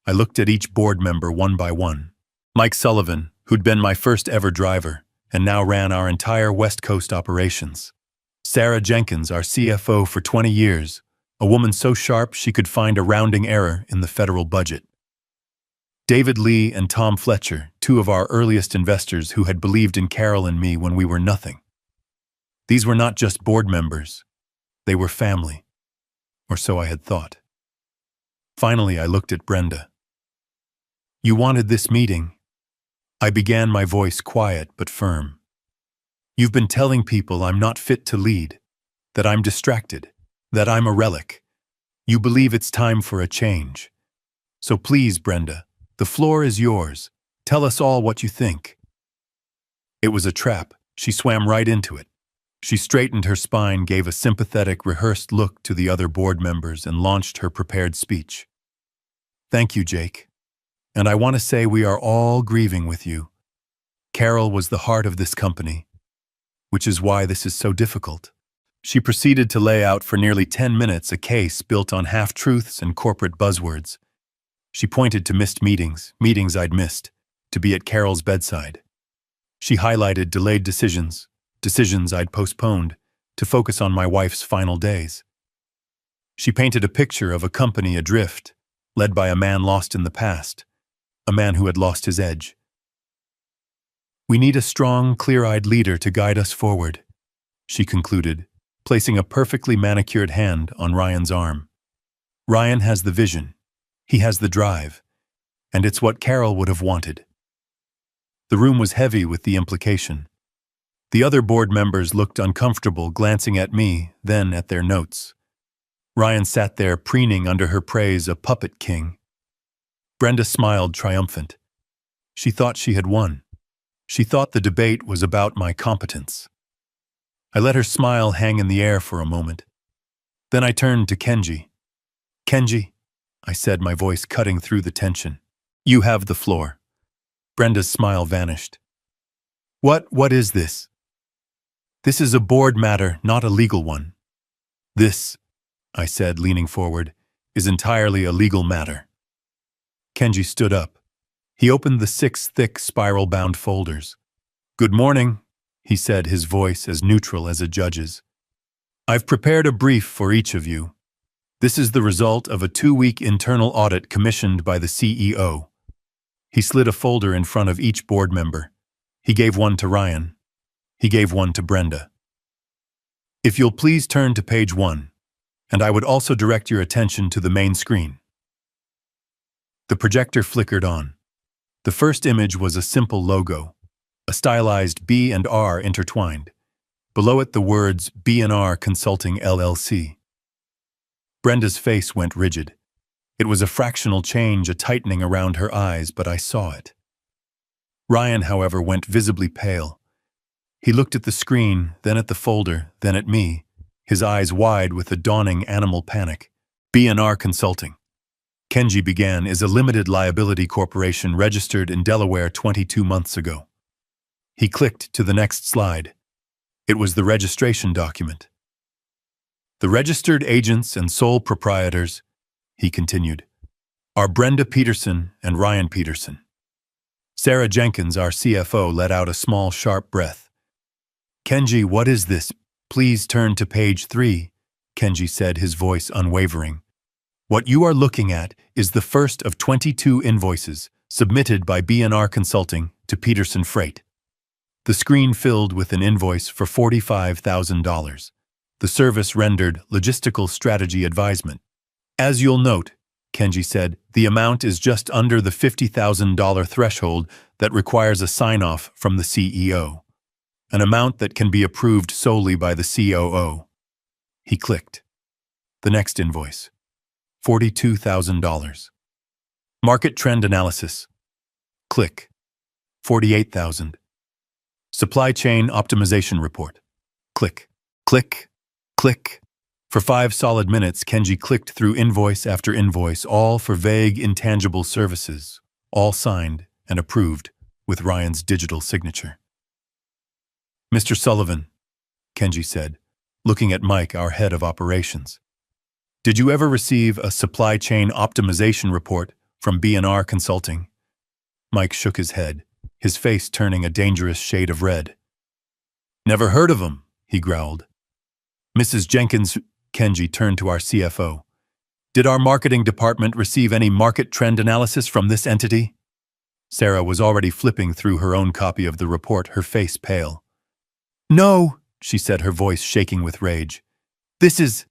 I looked at each board member one by one. Mike Sullivan, who'd been my first ever driver, and now ran our entire West Coast operations. Sarah Jenkins, our CFO for 20 years, a woman so sharp she could find a rounding error in the federal budget. David Lee and Tom Fletcher, 2 of our earliest investors who had believed in Carol and me when we were nothing. These were not just board members. They were family. Or so I had thought. Finally, I looked at Brenda. You wanted this meeting. I began, my voice quiet but firm. You've been telling people I'm not fit to lead, that I'm distracted, that I'm a relic. You believe it's time for a change. So please, Brenda, the floor is yours. Tell us all what you think. It was a trap. She swam right into it. She straightened her spine, gave a sympathetic, rehearsed look to the other board members, and launched her prepared speech. Thank you, Jake. And I want to say we are all grieving with you. Carol was the heart of this company, which is why this is so difficult. She proceeded to lay out for nearly 10 minutes a case built on half-truths and corporate buzzwords. She pointed to missed meetings I'd missed, to be at Carol's bedside. She highlighted delayed decisions I'd postponed, to focus on my wife's final days. She painted a picture of a company adrift, led by a man lost in the past, a man who had lost his edge. We need a strong, clear-eyed leader to guide us forward, she concluded, placing a perfectly manicured hand on Ryan's arm. Ryan has the vision, he has the drive, and it's what Carol would have wanted. The room was heavy with the implication. The other board members looked uncomfortable, glancing at me, then at their notes. Ryan sat there preening under her praise, a puppet king. Brenda smiled triumphant. She thought she had won. She thought the debate was about my competence. I let her smile hang in the air for a moment. Then I turned to Kenji. Kenji, I said, my voice cutting through the tension. You have the floor. Brenda's smile vanished. What is this? This is a board matter, not a legal one. This, I said, leaning forward, is entirely a legal matter. Kenji stood up. He opened the 6 thick spiral-bound folders. Good morning, he said, his voice as neutral as a judge's. I've prepared a brief for each of you. This is the result of a 2-week internal audit commissioned by the CEO. He slid a folder in front of each board member. He gave one to Ryan. He gave one to Brenda. If you'll please turn to page 1, and I would also direct your attention to the main screen. The projector flickered on. The first image was a simple logo, a stylized B and R intertwined. Below it the words B&R Consulting LLC. Brenda's face went rigid. It was a fractional change, a tightening around her eyes, but I saw it. Ryan, however, went visibly pale. He looked at the screen, then at the folder, then at me, his eyes wide with a dawning animal panic. B&R Consulting, Kenji began, is a limited liability corporation registered in Delaware 22 months ago. He clicked to the next slide. It was the registration document. The registered agents and sole proprietors, he continued, are Brenda Peterson and Ryan Peterson. Sarah Jenkins, our CFO, let out a small, sharp breath. Kenji, what is this? Please turn to page 3, Kenji said, his voice unwavering. What you are looking at is the first of 22 invoices submitted by B&R Consulting to Peterson Freight. The screen filled with an invoice for $45,000. The service rendered logistical strategy advisement. As you'll note, Kenji said, the amount is just under the $50,000 threshold that requires a sign-off from the CEO, an amount that can be approved solely by the COO. He clicked. The next invoice, $42,000. Market trend analysis. Click. $48,000. Supply chain optimization report. Click. Click. Click. For 5 solid minutes, Kenji clicked through invoice after invoice, all for vague, intangible services, all signed and approved with Ryan's digital signature. Mr. Sullivan, Kenji said, looking at Mike, our head of operations. Did you ever receive a supply chain optimization report from B&R Consulting? Mike shook his head, his face turning a dangerous shade of red. Never heard of him, he growled. Mrs. Jenkins, Kenji turned to our CFO. Did our marketing department receive any market trend analysis from this entity? Sarah was already flipping through her own copy of the report, her face pale. No, she said, her voice shaking with rage. This is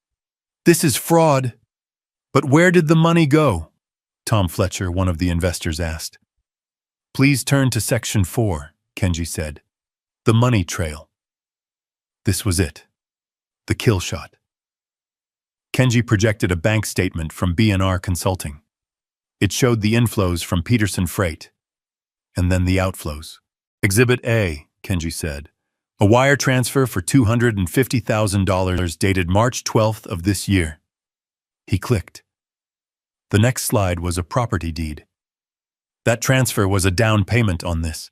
fraud. But where did the money go? Tom Fletcher, one of the investors, asked. Please turn to section 4, Kenji said. The money trail. This was it. The kill shot. Kenji projected a bank statement from B&R Consulting. It showed the inflows from Peterson Freight, and then the outflows. Exhibit A, Kenji said, A wire transfer for $250,000 dated March 12th of this year. He clicked. The next slide was a property deed. That transfer was a down payment on this.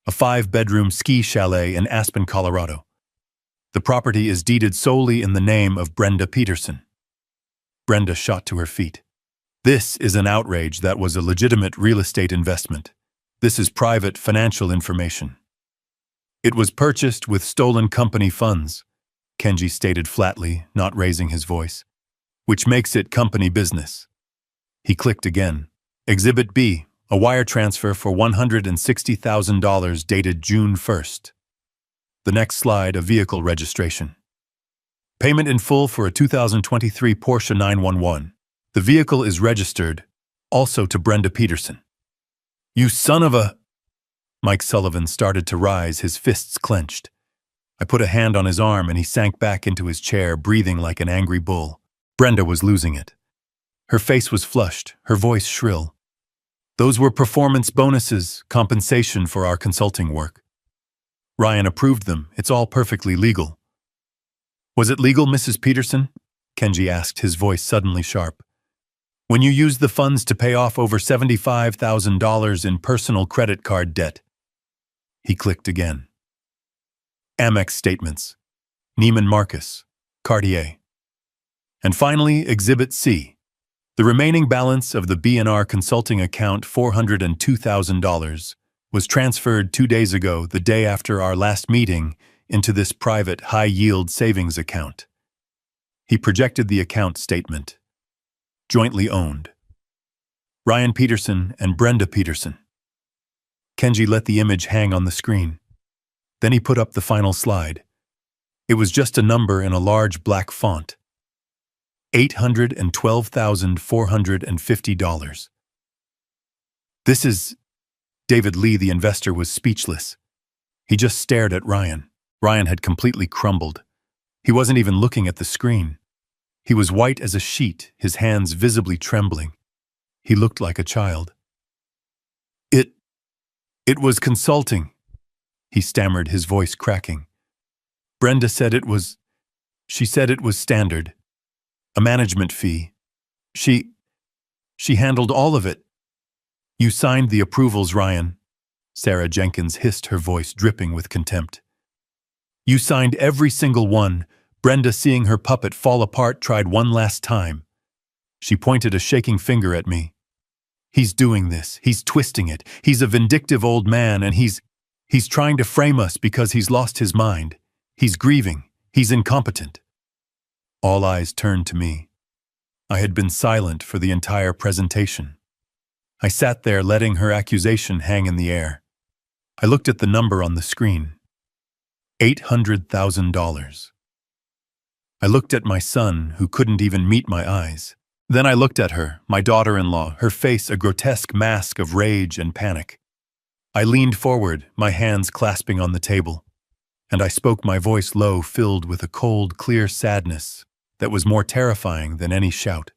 A 5-bedroom ski chalet in Aspen, Colorado. The property is deeded solely in the name of Brenda Peterson. Brenda shot to her feet. This is an outrage. That was a legitimate real estate investment. This is private financial information. It was purchased with stolen company funds, Kenji stated flatly, not raising his voice, which makes it company business. He clicked again. Exhibit B, a wire transfer for $160,000 dated June 1st. The next slide, a vehicle registration. Payment in full for a 2023 Porsche 911. The vehicle is registered, also to Brenda Peterson. You son of a... Mike Sullivan started to rise, his fists clenched. I put a hand on his arm and he sank back into his chair, breathing like an angry bull. Brenda was losing it. Her face was flushed, her voice shrill. Those were performance bonuses, compensation for our consulting work. Ryan approved them. It's all perfectly legal. Was it legal, Mrs. Peterson? Kenji asked, his voice suddenly sharp. When you used the funds to pay off over $75,000 in personal credit card debt. He clicked again. Amex statements. Neiman Marcus. Cartier. And finally, Exhibit C. The remaining balance of the B&R consulting account, $402,000, was transferred 2 days ago, the day after our last meeting, into this private high-yield savings account. He projected the account statement. Jointly owned. Ryan Peterson and Brenda Peterson. Kenji let the image hang on the screen. Then he put up the final slide. It was just a number in a large black font. $812,450. This is... David Lee, the investor, was speechless. He just stared at Ryan. Ryan had completely crumbled. He wasn't even looking at the screen. He was white as a sheet, his hands visibly trembling. He looked like a child. It was consulting, he stammered, his voice cracking. Brenda said it was... She said it was standard. A management fee. She handled all of it. You signed the approvals, Ryan. Sarah Jenkins hissed, her voice dripping with contempt. You signed every single one. Brenda, seeing her puppet fall apart, tried one last time. She pointed a shaking finger at me. He's doing this. He's twisting it. He's a vindictive old man, and he's trying to frame us because he's lost his mind. He's grieving. He's incompetent. All eyes turned to me. I had been silent for the entire presentation. I sat there letting her accusation hang in the air. I looked at the number on the screen. $800,000. I looked at my son, who couldn't even meet my eyes. Then I looked at her, my daughter-in-law, her face a grotesque mask of rage and panic. I leaned forward, my hands clasping on the table, and I spoke, my voice low, filled with a cold, clear sadness that was more terrifying than any shout.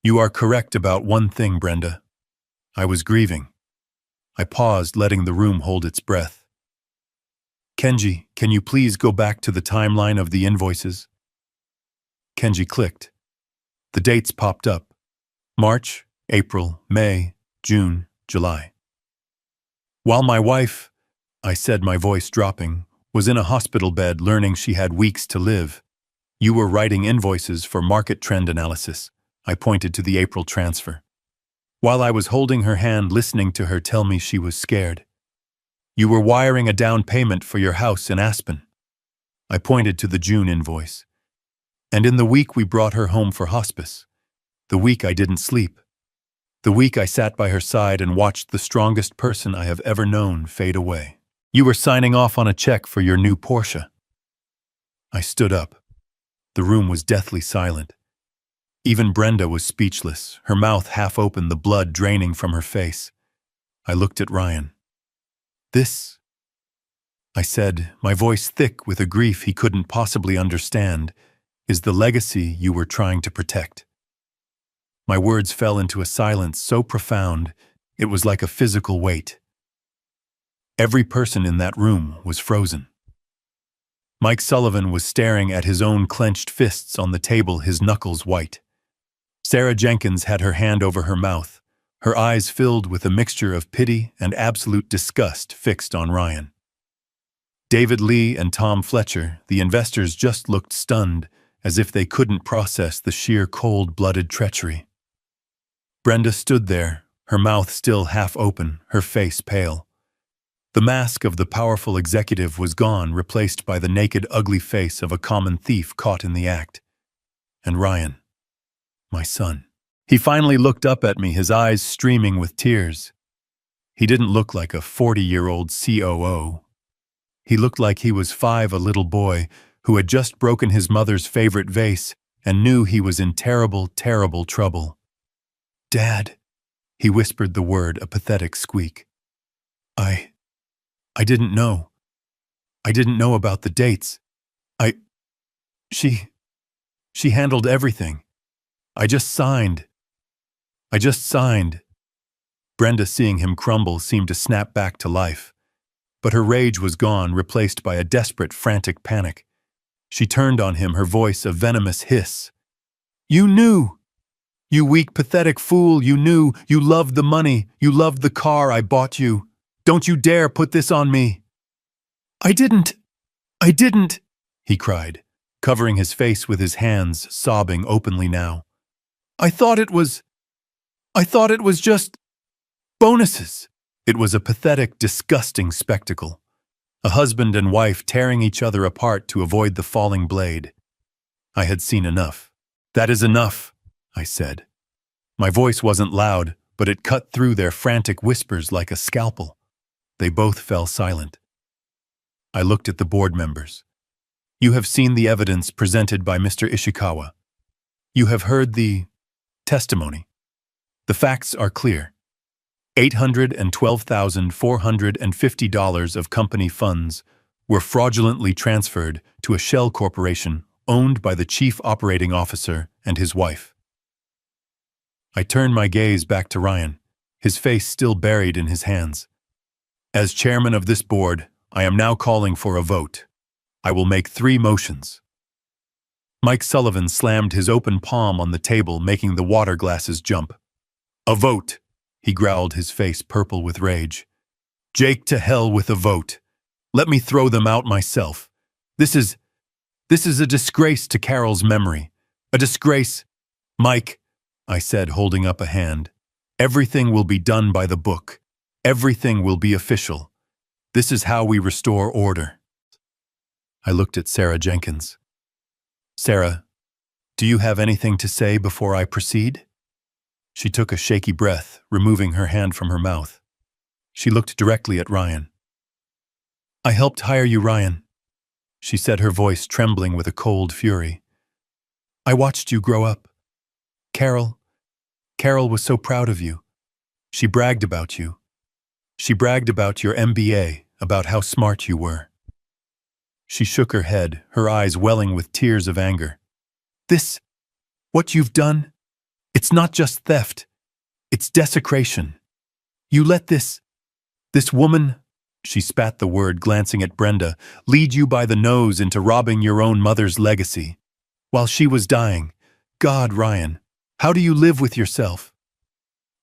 You are correct about one thing, Brenda. I was grieving. I paused, letting the room hold its breath. Kenji, can you please go back to the timeline of the invoices? Kenji clicked. The dates popped up. March, April, May, June, July. While my wife, I said, my voice dropping, was in a hospital bed learning she had weeks to live, you were writing invoices for market trend analysis. I pointed to the April transfer. While I was holding her hand, listening to her tell me she was scared. You were wiring a down payment for your house in Aspen. I pointed to the June invoice. And in the week we brought her home for hospice. The week I didn't sleep. The week I sat by her side and watched the strongest person I have ever known fade away. You were signing off on a check for your new Porsche. I stood up. The room was deathly silent. Even Brenda was speechless, her mouth half open, the blood draining from her face. I looked at Ryan. This, I said, my voice thick with a grief he couldn't possibly understand, is the legacy you were trying to protect. My words fell into a silence so profound, it was like a physical weight. Every person in that room was frozen. Mike Sullivan was staring at his own clenched fists on the table, his knuckles white. Sarah Jenkins had her hand over her mouth, her eyes filled with a mixture of pity and absolute disgust fixed on Ryan. David Lee and Tom Fletcher, the investors, just looked stunned, as if they couldn't process the sheer cold-blooded treachery. Brenda stood there, her mouth still half open, her face pale. The mask of the powerful executive was gone, replaced by the naked, ugly face of a common thief caught in the act. And Ryan, my son. He finally looked up at me, his eyes streaming with tears. He didn't look like a 40-year-old COO. He looked like he was 5, a little boy who had just broken his mother's favorite vase and knew he was in terrible, terrible trouble. "Dad," he whispered the word, a pathetic squeak. I didn't know. I didn't know about the dates. She handled everything. I just signed. Brenda, seeing him crumble, seemed to snap back to life. But her rage was gone, replaced by a desperate, frantic panic. She turned on him, her voice a venomous hiss. "You knew! You weak, pathetic fool, you knew! You loved the money, you loved the car I bought you! Don't you dare put this on me!" I didn't, he cried, covering his face with his hands, sobbing openly now. I thought it was just bonuses." It was a pathetic, disgusting spectacle. A husband and wife tearing each other apart to avoid the falling blade. I had seen enough. "That is enough," I said. My voice wasn't loud, but it cut through their frantic whispers like a scalpel. They both fell silent. I looked at the board members. "You have seen the evidence presented by Mr. Ishikawa. You have heard the testimony. The facts are clear. $812,450 of company funds were fraudulently transferred to a shell corporation owned by the chief operating officer and his wife." I turned my gaze back to Ryan, his face still buried in his hands. "As chairman of this board, I am now calling for a vote. I will make 3 motions." Mike Sullivan slammed his open palm on the table, making the water glasses jump. "A vote," he growled, his face purple with rage. "Jake, to hell with a vote. Let me throw them out myself. This is a disgrace to Carol's memory. A disgrace." "Mike," I said, holding up a hand, "everything will be done by the book. Everything will be official. This is how we restore order." I looked at Sarah Jenkins. "Sarah, do you have anything to say before I proceed?" She took a shaky breath, removing her hand from her mouth. She looked directly at Ryan. "I helped hire you, Ryan," she said, her voice trembling with a cold fury. "I watched you grow up. Carol was so proud of you. She bragged about you. She bragged about your MBA, about how smart you were." She shook her head, her eyes welling with tears of anger. What you've done, it's not just theft, it's desecration. You let this woman," she spat the word, glancing at Brenda, "lead you by the nose into robbing your own mother's legacy. While she was dying. God, Ryan, how do you live with yourself?"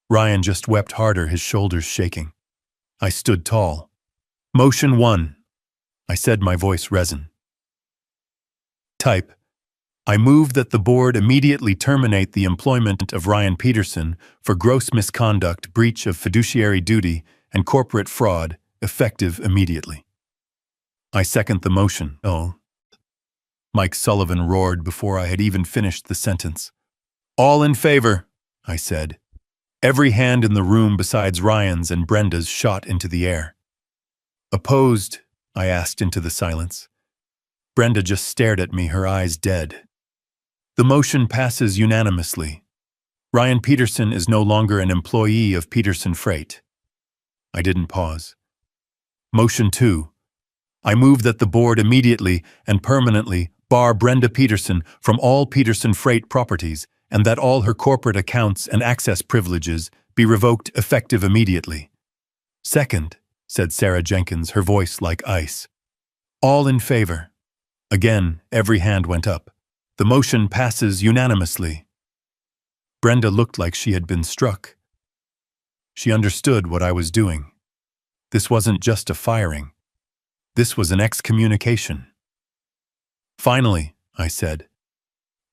Ryan just wept harder, his shoulders shaking. I stood tall. "Motion 1, I said, my voice resin. Type. I move that the board immediately terminate the employment of Ryan Peterson for gross misconduct, breach of fiduciary duty, and corporate fraud, effective immediately. I second the motion. "Oh," Mike Sullivan roared before I had even finished the sentence. "All in favor," I said. Every hand in the room besides Ryan's and Brenda's shot into the air. "Opposed?" I asked into the silence. Brenda just stared at me, her eyes dead. The motion passes unanimously. Ryan Peterson is no longer an employee of Peterson Freight. I didn't pause. Motion 2. I move that the board immediately and permanently bar Brenda Peterson from all Peterson Freight properties and that all her corporate accounts and access privileges be revoked effective immediately. Second, said Sarah Jenkins, her voice like ice. All in favor. Again, every hand went up. The motion passes unanimously. Brenda looked like she had been struck. She understood what I was doing. This wasn't just a firing. This was an excommunication. Finally, I said.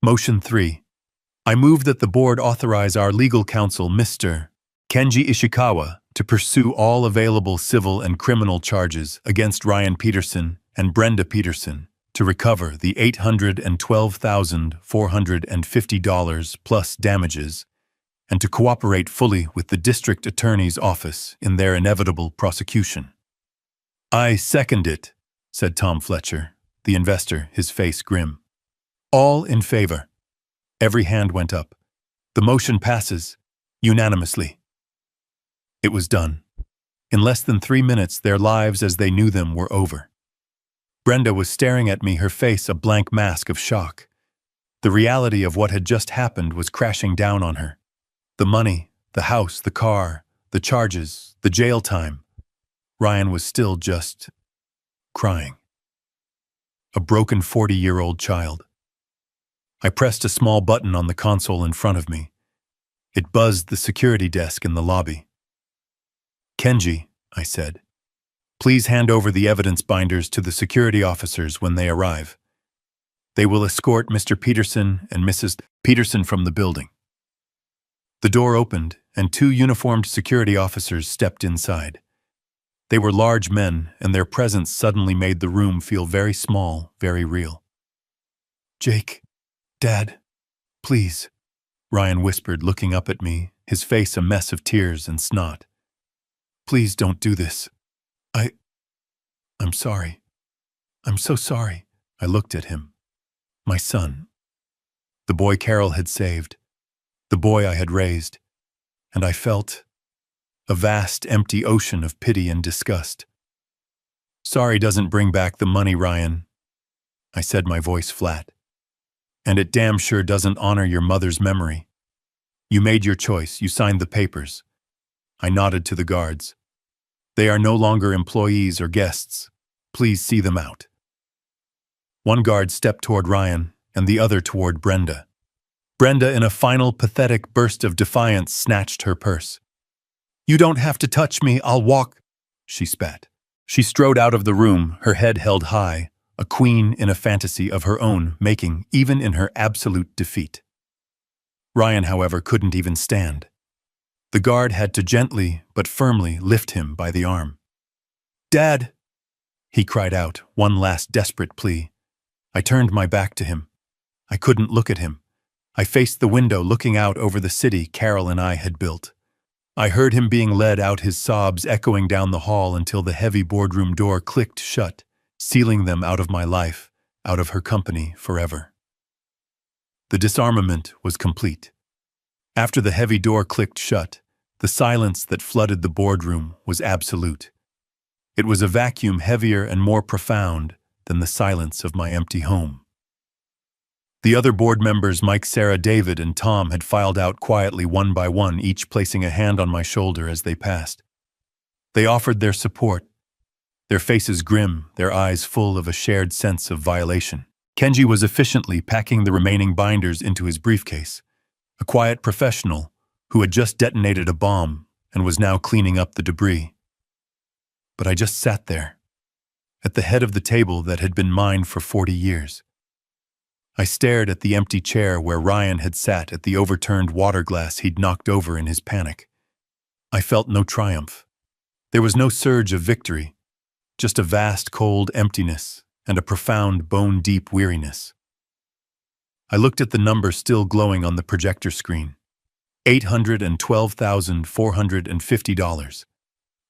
Motion 3. I move that the board authorize our legal counsel, Mr. Kenji Ishikawa, to pursue all available civil and criminal charges against Ryan Peterson and Brenda Peterson to recover the $812,450 plus damages and to cooperate fully with the district attorney's office in their inevitable prosecution. I second it, said Tom Fletcher, the investor, his face grim. All in favor. Every hand went up. The motion passes unanimously. It was done. In less than 3 minutes, their lives as they knew them were over. Brenda was staring at me, her face a blank mask of shock. The reality of what had just happened was crashing down on her. The money, the house, the car, the charges, the jail time. Ryan was still just crying. A broken 40-year-old child. I pressed a small button on the console in front of me. It buzzed the security desk in the lobby. Kenji, I said, please hand over the evidence binders to the security officers when they arrive. They will escort Mr. Peterson and Mrs. Peterson from the building. The door opened, and 2 uniformed security officers stepped inside. They were large men, and their presence suddenly made the room feel very small, very real. Jake, Dad, please, Ryan whispered, looking up at me, his face a mess of tears and snot. Please don't do this. I'm sorry. I'm so sorry. I looked at him. My son. The boy Carol had saved. The boy I had raised. And I felt a vast, empty ocean of pity and disgust. Sorry doesn't bring back the money, Ryan. I said, my voice flat. And it damn sure doesn't honor your mother's memory. You made your choice. You signed the papers. I nodded to the guards. They are no longer employees or guests. Please see them out. One guard stepped toward Ryan, and the other toward Brenda. Brenda, in a final pathetic burst of defiance, snatched her purse. You don't have to touch me, I'll walk, she spat. She strode out of the room, her head held high, a queen in a fantasy of her own making, even in her absolute defeat. Ryan, however, couldn't even stand. The guard had to gently but firmly lift him by the arm. Dad! He cried out, one last desperate plea. I turned my back to him. I couldn't look at him. I faced the window looking out over the city Carol and I had built. I heard him being led out, his sobs echoing down the hall until the heavy boardroom door clicked shut, sealing them out of my life, out of her company forever. The disarmament was complete. After the heavy door clicked shut, the silence that flooded the boardroom was absolute. It was a vacuum heavier and more profound than the silence of my empty home. The other board members, Mike, Sarah, David, and Tom, had filed out quietly one by one, each placing a hand on my shoulder as they passed. They offered their support, their faces grim, their eyes full of a shared sense of violation. Kenji was efficiently packing the remaining binders into his briefcase, a quiet professional who had just detonated a bomb and was now cleaning up the debris. But I just sat there, at the head of the table that had been mine for 40 years. I stared at the empty chair where Ryan had sat, at the overturned water glass he'd knocked over in his panic. I felt no triumph. There was no surge of victory, just a vast cold emptiness and a profound bone-deep weariness. I looked at the number still glowing on the projector screen. $812,450.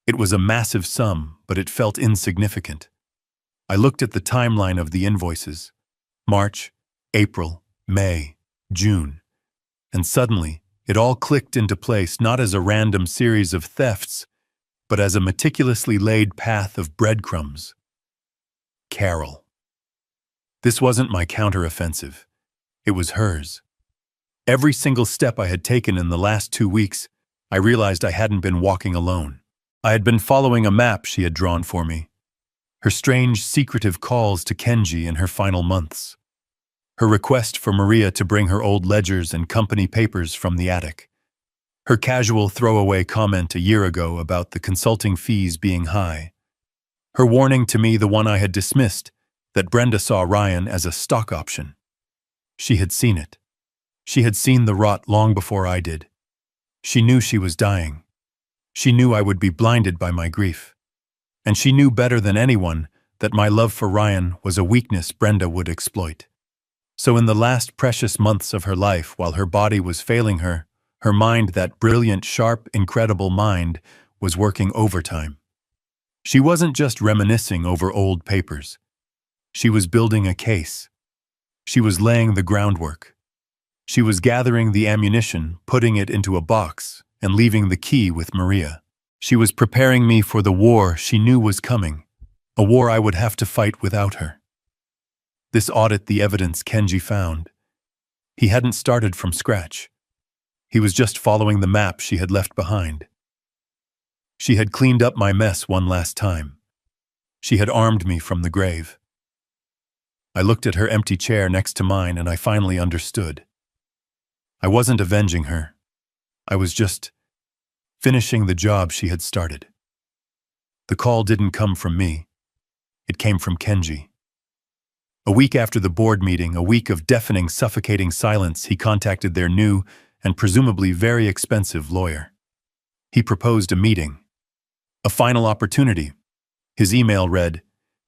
It was a massive sum, but it felt insignificant. I looked at the timeline of the invoices. March, April, May, June. And suddenly, it all clicked into place, not as a random series of thefts, but as a meticulously laid path of breadcrumbs. Carol. This wasn't my counteroffensive. It was hers. Every single step I had taken in the last 2 weeks, I realized I hadn't been walking alone. I had been following a map she had drawn for me, her strange, secretive calls to Kenji in her final months, her request for Maria to bring her old ledgers and company papers from the attic, her casual throwaway comment a year ago about the consulting fees being high, her warning to me, the one I had dismissed, that Brenda saw Ryan as a stock option. She had seen it. She had seen the rot long before I did. She knew she was dying. She knew I would be blinded by my grief. And she knew better than anyone that my love for Ryan was a weakness Brenda would exploit. So in the last precious months of her life, while her body was failing her, her mind, that brilliant, sharp, incredible mind, was working overtime. She wasn't just reminiscing over old papers. She was building a case. She was laying the groundwork. She was gathering the ammunition, putting it into a box, and leaving the key with Maria. She was preparing me for the war she knew was coming, a war I would have to fight without her. This audit the evidence Kenji found. He hadn't started from scratch. He was just following the map she had left behind. She had cleaned up my mess one last time. She had armed me from the grave. I looked at her empty chair next to mine and I finally understood. I wasn't avenging her. I was just finishing the job she had started. The call didn't come from me. It came from Kenji. A week after the board meeting, a week of deafening, suffocating silence, he contacted their new and presumably very expensive lawyer. He proposed a meeting. A final opportunity. His email read,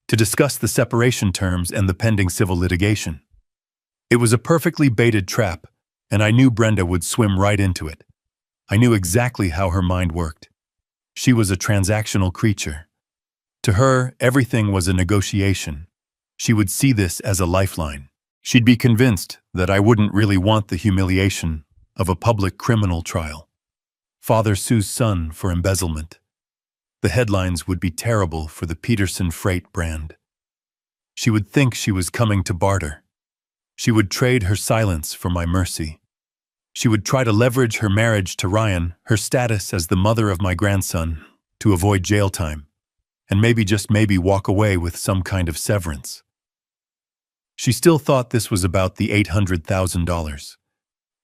to discuss the separation terms and the pending civil litigation. It was a perfectly baited trap, and I knew Brenda would swim right into it. I knew exactly how her mind worked. She was a transactional creature. To her, everything was a negotiation. She would see this as a lifeline. She'd be convinced that I wouldn't really want the humiliation of a public criminal trial. Father sues son for embezzlement. The headlines would be terrible for the Peterson Freight brand. She would think she was coming to barter. She would trade her silence for my mercy. She would try to leverage her marriage to Ryan, her status as the mother of my grandson, to avoid jail time, and maybe, just maybe, walk away with some kind of severance. She still thought this was about the $800,000.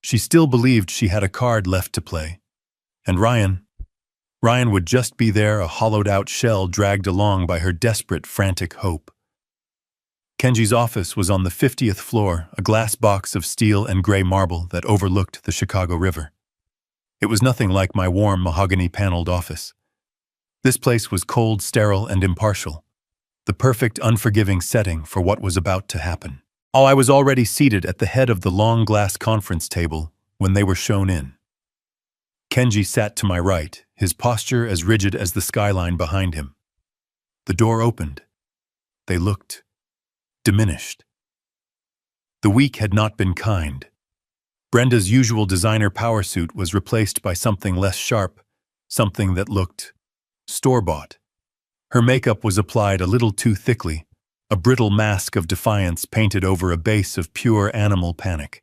She still believed she had a card left to play. And Ryan would just be there, a hollowed-out shell dragged along by her desperate, frantic hope. Kenji's office was on the 50th floor, a glass box of steel and gray marble that overlooked the Chicago River. It was nothing like my warm, mahogany-paneled office. This place was cold, sterile, and impartial, the perfect, unforgiving setting for what was about to happen. I was already seated at the head of the long glass conference table when they were shown in. Kenji sat to my right, his posture as rigid as the skyline behind him. The door opened. They looked diminished. The week had not been kind. Brenda's usual designer power suit was replaced by something less sharp, something that looked store-bought. Her makeup was applied a little too thickly, a brittle mask of defiance painted over a base of pure animal panic.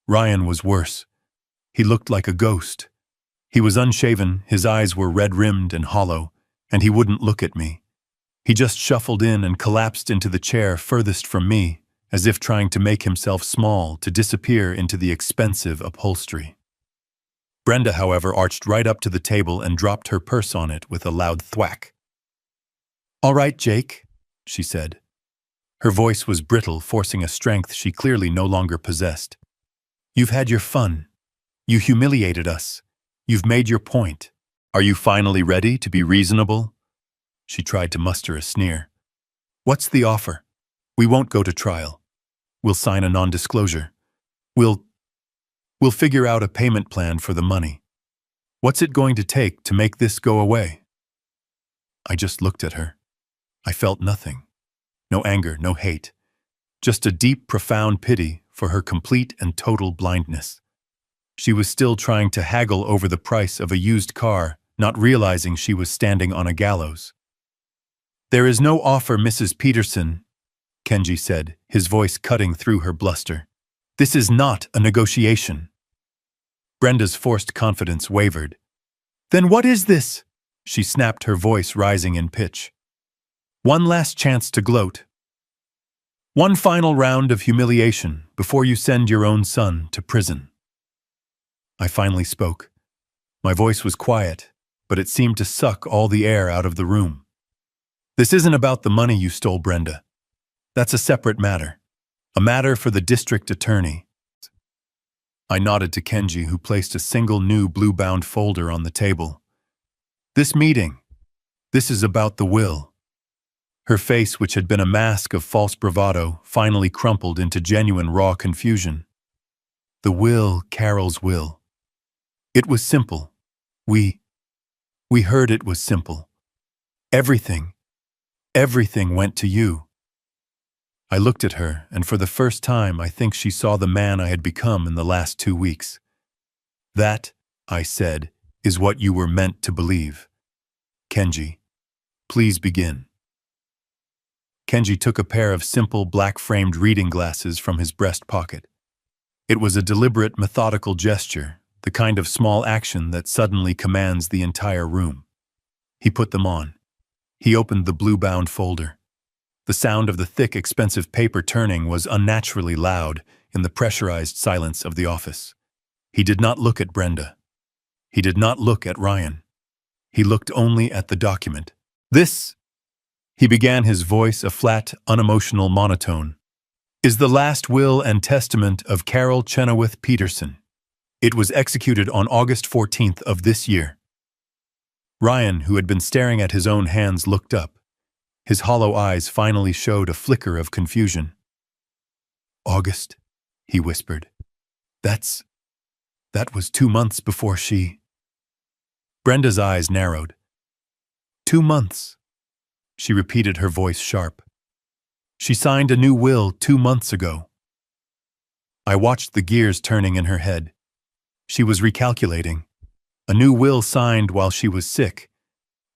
Ryan was worse. He looked like a ghost. He was unshaven, his eyes were red-rimmed and hollow, and he wouldn't look at me. He just shuffled in and collapsed into the chair furthest from me, as if trying to make himself small to disappear into the expensive upholstery. Brenda, however, arched right up to the table and dropped her purse on it with a loud thwack. "All right, Jake," she said. Her voice was brittle, forcing a strength she clearly no longer possessed. "You've had your fun. You humiliated us. You've made your point. Are you finally ready to be reasonable?" She tried to muster a sneer. "What's the offer? We won't go to trial. We'll sign a non-disclosure. We'll figure out a payment plan for the money. What's it going to take to make this go away?" I just looked at her. I felt nothing. No anger, no hate. Just a deep, profound pity for her complete and total blindness. She was still trying to haggle over the price of a used car, not realizing she was standing on a gallows. "There is no offer, Mrs. Peterson," Kenji said, his voice cutting through her bluster. "This is not a negotiation." Brenda's forced confidence wavered. "Then what is this?" She snapped, her voice rising in pitch. One last chance to gloat. One final round of humiliation before you send your own son to prison. I finally spoke. My voice was quiet, but it seemed to suck all the air out of the room. This isn't about the money you stole, Brenda. That's a separate matter. A matter for the district attorney. I nodded to Kenji, who placed a single new blue-bound folder on the table. This is about the will. Her face, which had been a mask of false bravado, finally crumpled into genuine raw confusion. The will, Carol's will. It was simple. We heard it was simple. Everything went to you. I looked at her, and for the first time I think she saw the man I had become in the last 2 weeks. That, I said, is what you were meant to believe. Kenji, please begin. Kenji took a pair of simple black-framed reading glasses from his breast pocket. It was a deliberate, methodical gesture, the kind of small action that suddenly commands the entire room. He put them on. He opened the blue-bound folder. The sound of the thick, expensive paper turning was unnaturally loud in the pressurized silence of the office. He did not look at Brenda. He did not look at Ryan. He looked only at the document. This, he began, his voice a flat, unemotional monotone, is the last will and testament of Carol Chenoweth Peterson. It was executed on August 14th of this year. Ryan, who had been staring at his own hands, looked up. His hollow eyes finally showed a flicker of confusion. August, he whispered. That was 2 months before she... Brenda's eyes narrowed. 2 months, she repeated, her voice sharp. She signed a new will 2 months ago. I watched the gears turning in her head. She was recalculating. A new will signed while she was sick.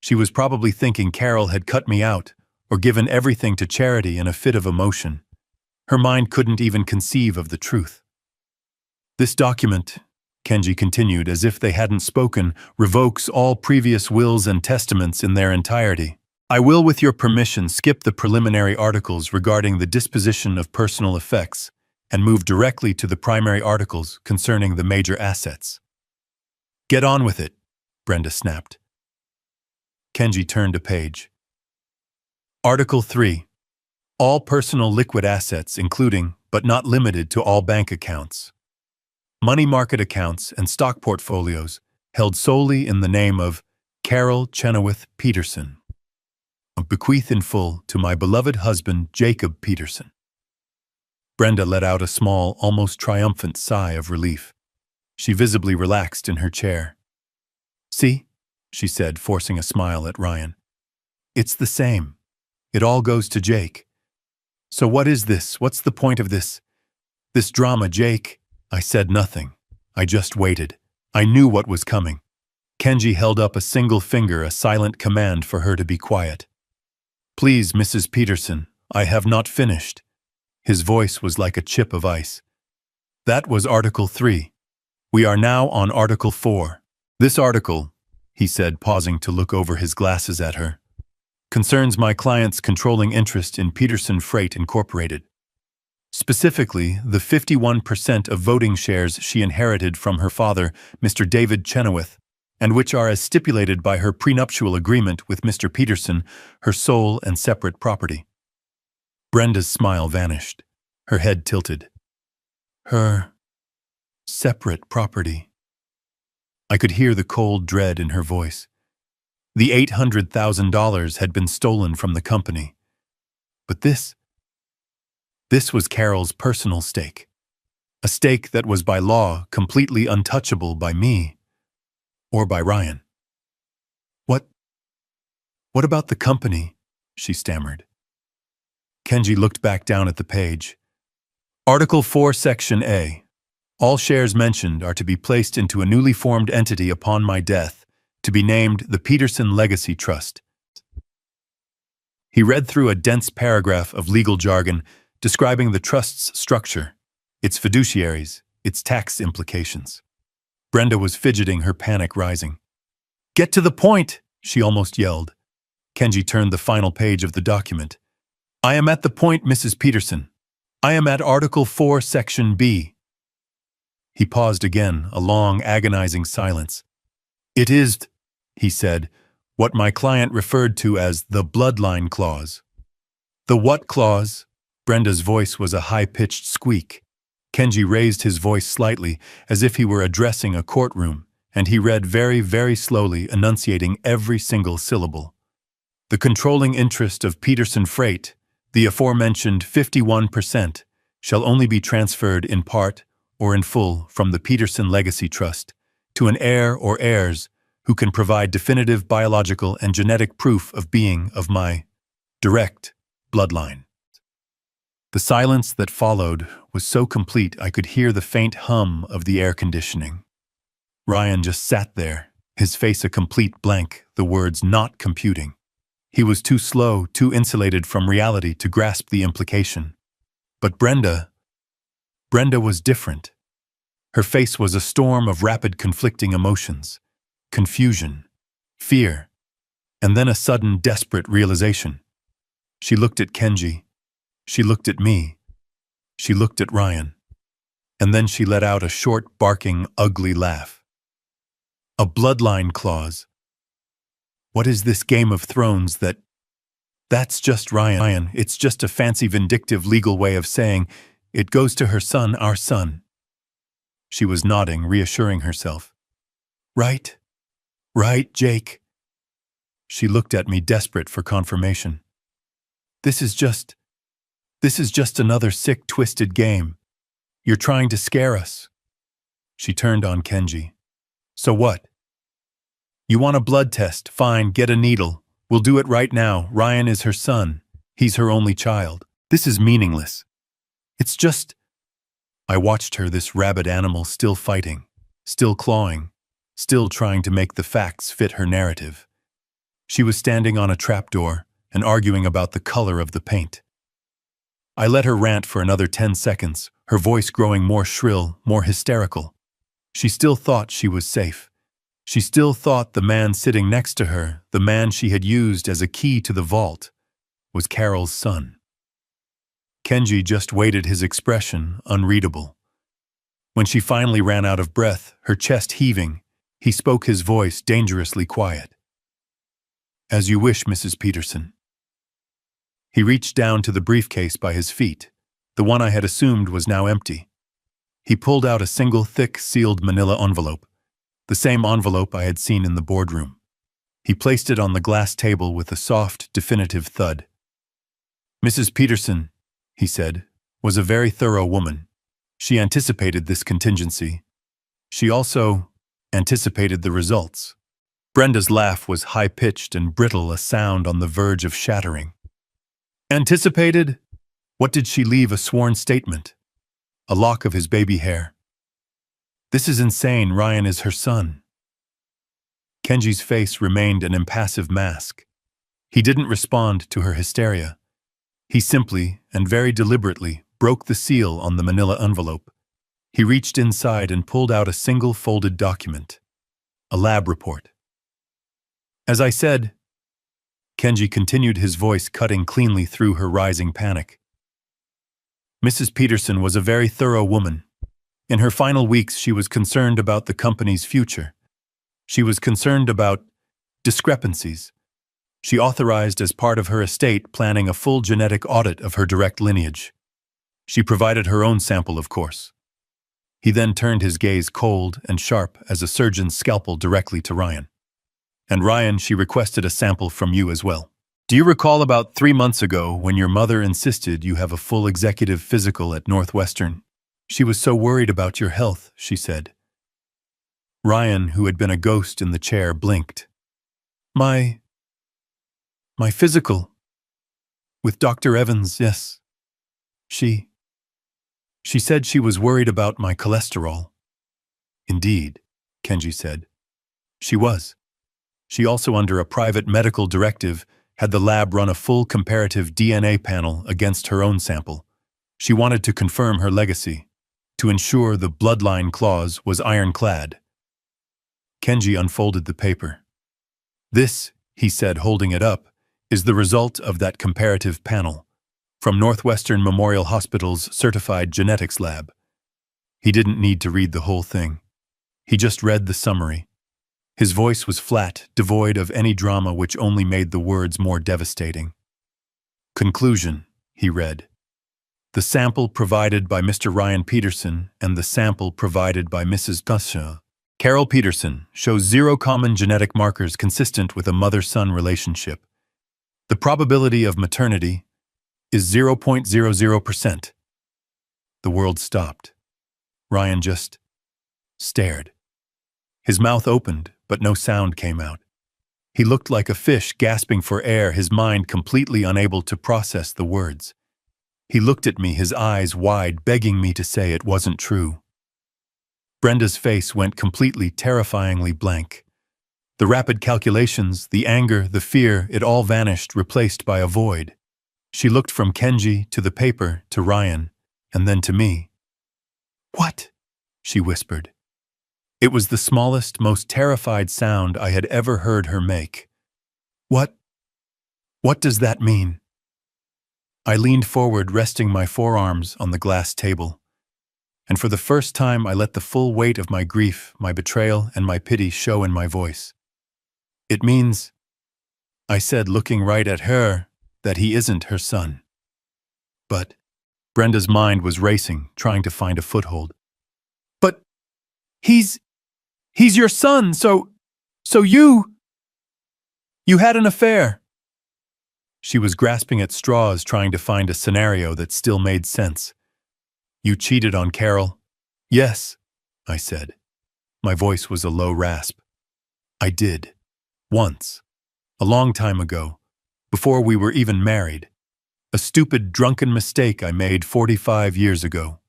She was probably thinking Carol had cut me out or given everything to charity in a fit of emotion. Her mind couldn't even conceive of the truth. This document, Kenji continued as if they hadn't spoken, revokes all previous wills and testaments in their entirety. I will, with your permission, skip the preliminary articles regarding the disposition of personal effects and move directly to the primary articles concerning the major assets. Get on with it, Brenda snapped. Kenji turned a page. Article 3. All personal liquid assets, including, but not limited to, all bank accounts, money market accounts, and stock portfolios held solely in the name of Carol Chenoweth Peterson. Bequeath in full to my beloved husband, Jacob Peterson. Brenda let out a small, almost triumphant sigh of relief. She visibly relaxed in her chair. See, she said, forcing a smile at Ryan. It's the same. It all goes to Jake. So what is this? What's the point of this drama, Jake? I said nothing. I just waited. I knew what was coming. Kenji held up a single finger, a silent command for her to be quiet. Please, Mrs. Peterson, I have not finished. His voice was like a chip of ice. That was Article 3. We are now on Article 4. This article, he said, pausing to look over his glasses at her, concerns my client's controlling interest in Peterson Freight Incorporated. Specifically, the 51% of voting shares she inherited from her father, Mr. David Chenoweth, and which are, as stipulated by her prenuptial agreement with Mr. Peterson, her sole and separate property. Brenda's smile vanished. Her head tilted. Her separate property. I could hear the cold dread in her voice. The $800,000 had been stolen from the company. But this was Carol's personal stake. A stake that was by law completely untouchable by me or by Ryan. What about the company? She stammered. Kenji looked back down at the page. Article 4, Section A. All shares mentioned are to be placed into a newly formed entity upon my death, to be named the Peterson Legacy Trust. He read through a dense paragraph of legal jargon describing the trust's structure, its fiduciaries, its tax implications. Brenda was fidgeting, her panic rising. Get to the point, she almost yelled. Kenji turned the final page of the document. I am at the point, Mrs. Peterson. I am at Article 4, Section B. He paused again, a long, agonizing silence. It is, he said, what my client referred to as the bloodline clause. The what clause? Brenda's voice was a high-pitched squeak. Kenji raised his voice slightly, as if he were addressing a courtroom, and he read very, very slowly, enunciating every single syllable. The controlling interest of Peterson Freight, the aforementioned 51%, shall only be transferred in part or in full from the Peterson Legacy Trust to an heir or heirs who can provide definitive biological and genetic proof of being of my direct bloodline. The silence that followed was so complete I could hear the faint hum of the air conditioning. Ryan just sat there, his face a complete blank, the words not computing. He was too slow, too insulated from reality to grasp the implication. But Brenda was different. Her face was a storm of rapid conflicting emotions, confusion, fear, and then a sudden desperate realization. She looked at Kenji. She looked at me. She looked at Ryan. And then she let out a short, barking, ugly laugh. A bloodline clause. What is this Game of Thrones that's just Ryan. It's just a fancy vindictive legal way of saying it goes to her son, our son. She was nodding, reassuring herself. Right, Jake. She looked at me, desperate for confirmation. This is just another sick, twisted game. You're trying to scare us. She turned on Kenji. So what? You want a blood test? Fine, get a needle. We'll do it right now. Ryan is her son. He's her only child. This is meaningless. It's just... I watched her, this rabid animal, still fighting, still clawing, still trying to make the facts fit her narrative. She was standing on a trapdoor and arguing about the color of the paint. I let her rant for another 10 seconds, her voice growing more shrill, more hysterical. She still thought she was safe. She still thought the man sitting next to her, the man she had used as a key to the vault, was Carol's son. Kenji just waited, his expression unreadable. When she finally ran out of breath, her chest heaving, he spoke, his voice dangerously quiet. As you wish, Mrs. Peterson. He reached down to the briefcase by his feet. The one I had assumed was now empty. He pulled out a single thick, sealed manila envelope, the same envelope I had seen in the boardroom. He placed it on the glass table with a soft, definitive thud. Mrs. Peterson, he said, was a very thorough woman. She anticipated this contingency. She also anticipated the results. Brenda's laugh was high-pitched and brittle, a sound on the verge of shattering. Anticipated? What did she leave? A sworn statement? A lock of his baby hair? This is insane. Ryan is her son. Kenji's face remained an impassive mask. He didn't respond to her hysteria. He simply, and very deliberately, broke the seal on the manila envelope. He reached inside and pulled out a single folded document. A lab report. As I said, Kenji continued, his voice cutting cleanly through her rising panic. Mrs. Peterson was a very thorough woman. In her final weeks, she was concerned about the company's future. She was concerned about discrepancies. She authorized, as part of her estate, planning a full genetic audit of her direct lineage. She provided her own sample, of course. He then turned his gaze cold and sharp as a surgeon's scalpel directly to Ryan. And Ryan, she requested a sample from you as well. Do you recall about 3 months ago when your mother insisted you have a full executive physical at Northwestern? She was so worried about your health, she said. Ryan, who had been a ghost in the chair, blinked. My physical. With Dr. Evans, yes. She said she was worried about my cholesterol. Indeed, Kenji said. She was. She also, under a private medical directive, had the lab run a full comparative DNA panel against her own sample. She wanted to confirm her legacy, to ensure the bloodline clause was ironclad. Kenji unfolded the paper. This, he said, holding it up, is the result of that comparative panel from Northwestern Memorial Hospital's certified genetics lab. He didn't need to read the whole thing. He just read the summary. His voice was flat, devoid of any drama, which only made the words more devastating. Conclusion, he read. The sample provided by Mr. Ryan Peterson and the sample provided by Mrs. Tusha, Carol Peterson, shows 0 common genetic markers consistent with a mother-son relationship. The probability of maternity is 0.00%. The world stopped. Ryan just stared. His mouth opened, but no sound came out. He looked like a fish gasping for air, his mind completely unable to process the words. He looked at me, his eyes wide, begging me to say it wasn't true. Brenda's face went completely, terrifyingly blank. The rapid calculations, the anger, the fear, it all vanished, replaced by a void. She looked from Kenji to the paper to Ryan, and then to me. "What?" she whispered. It was the smallest, most terrified sound I had ever heard her make. What does that mean?" I leaned forward, resting my forearms on the glass table. And for the first time I let the full weight of my grief, my betrayal, and my pity show in my voice. "It means," I said, looking right at her, "that he isn't her son." But Brenda's mind was racing, trying to find a foothold. "But he's your son, so you had an affair." She was grasping at straws, trying to find a scenario that still made sense. "You cheated on Carol?" "Yes," I said. My voice was a low rasp. "I did. Once. A long time ago. Before we were even married. A stupid, drunken mistake I made 45 years ago."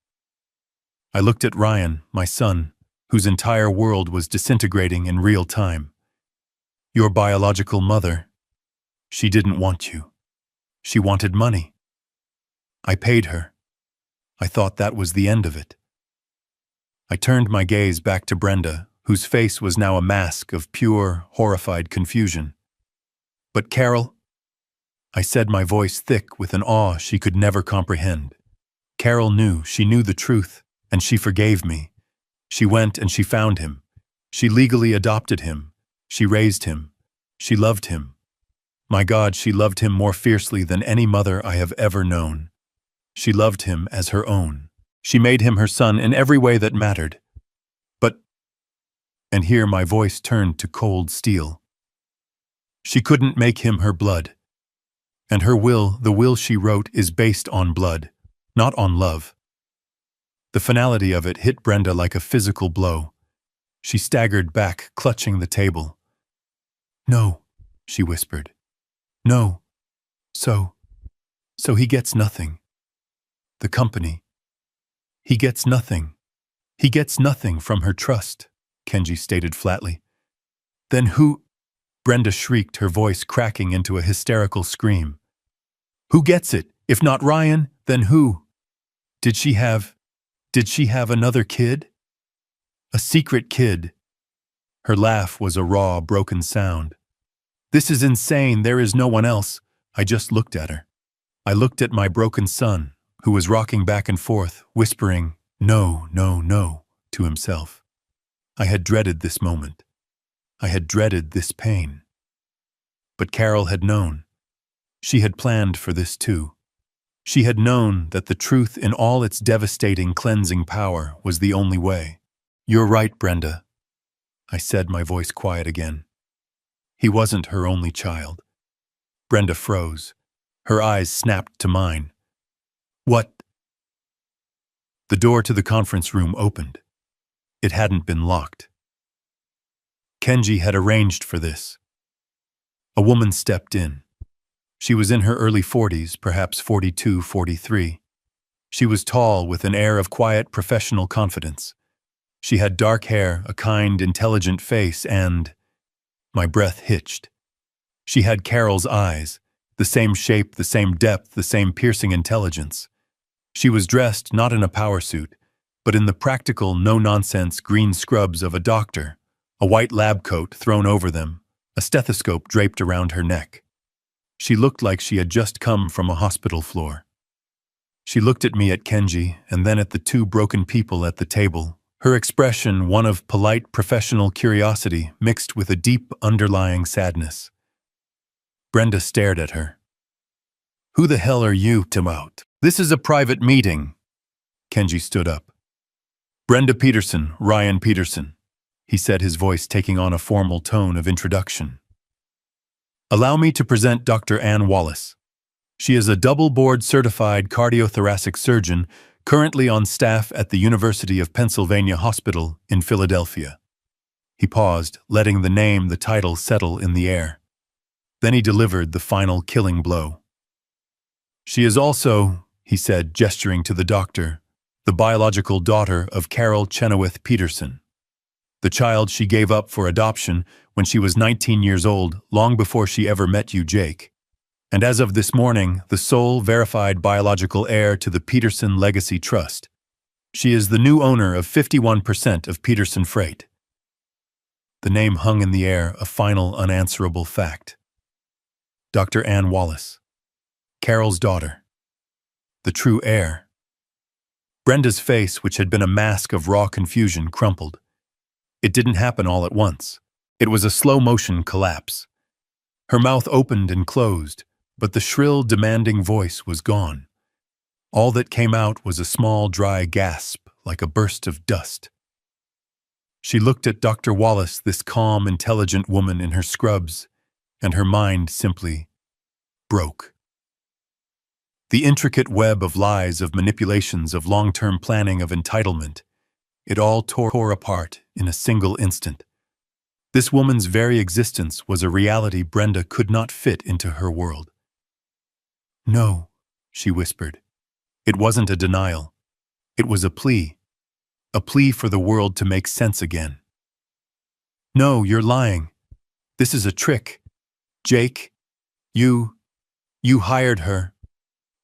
I looked at Ryan, my son, whose entire world was disintegrating in real time. "Your biological mother, she didn't want you. She wanted money. I paid her. I thought that was the end of it." I turned my gaze back to Brenda, whose face was now a mask of pure, horrified confusion. "But Carol," I said, my voice thick with an awe she could never comprehend. "Carol knew, she knew the truth, and she forgave me. She went and she found him. She legally adopted him. She raised him. She loved him. My God, she loved him more fiercely than any mother I have ever known. She loved him as her own. She made him her son in every way that mattered. But," and here my voice turned to cold steel, "she couldn't make him her blood. And her will, the will she wrote, is based on blood, not on love." The finality of it hit Brenda like a physical blow. She staggered back, clutching the table. "No," she whispered. "No. So he gets nothing. The company. He gets nothing. He gets nothing from her trust," Kenji stated flatly. "Then who?" Brenda shrieked, her voice cracking into a hysterical scream. "Who gets it? If not Ryan, then who? Did she have another kid? A secret kid?" Her laugh was a raw, broken sound. "This is insane. There is no one else." I just looked at her. I looked at my broken son, who was rocking back and forth, whispering, "No, no, no," to himself. I had dreaded this moment. I had dreaded this pain. But Carol had known. She had planned for this too. She had known that the truth in all its devastating, cleansing power was the only way. "You're right, Brenda," I said, my voice quiet again. "He wasn't her only child." Brenda froze. Her eyes snapped to mine. "What?" The door to the conference room opened. It hadn't been locked. Kenji had arranged for this. A woman stepped in. She was in her early 40s, perhaps 42, 43. She was tall, with an air of quiet, professional confidence. She had dark hair, a kind, intelligent face, and my breath hitched. She had Carol's eyes, the same shape, the same depth, the same piercing intelligence. She was dressed not in a power suit, but in the practical, no-nonsense green scrubs of a doctor, a white lab coat thrown over them, a stethoscope draped around her neck. She looked like she had just come from a hospital floor. She looked at me, at Kenji, and then at the two broken people at the table, her expression one of polite professional curiosity mixed with a deep underlying sadness. Brenda stared at her. "Who the hell are you, Timout? This is a private meeting." Kenji stood up. "Brenda Peterson, Ryan Peterson," he said, his voice taking on a formal tone of introduction. "Allow me to present Dr. Ann Wallace. She is a double-board certified cardiothoracic surgeon currently on staff at the University of Pennsylvania Hospital in Philadelphia." He paused, letting the title settle in the air. Then he delivered the final killing blow. "She is also," he said, gesturing to the doctor, "the biological daughter of Carol Chenoweth Peterson. The child she gave up for adoption when she was 19 years old, long before she ever met you, Jake. And as of this morning, the sole verified biological heir to the Peterson Legacy Trust. She is the new owner of 51% of Peterson Freight." The name hung in the air, a final unanswerable fact. Dr. Ann Wallace. Carol's daughter. The true heir. Brenda's face, which had been a mask of raw confusion, crumpled. It didn't happen all at once. It was a slow-motion collapse. Her mouth opened and closed, but the shrill, demanding voice was gone. All that came out was a small, dry gasp, like a burst of dust. She looked at Dr. Wallace, this calm, intelligent woman in her scrubs, and her mind simply broke. The intricate web of lies, of manipulations, of long-term planning, of entitlement, it all tore apart in a single instant. This woman's very existence was a reality Brenda could not fit into her world. "No," she whispered. It wasn't a denial. It was a plea for the world to make sense again. "No, you're lying. This is a trick. Jake, you hired her."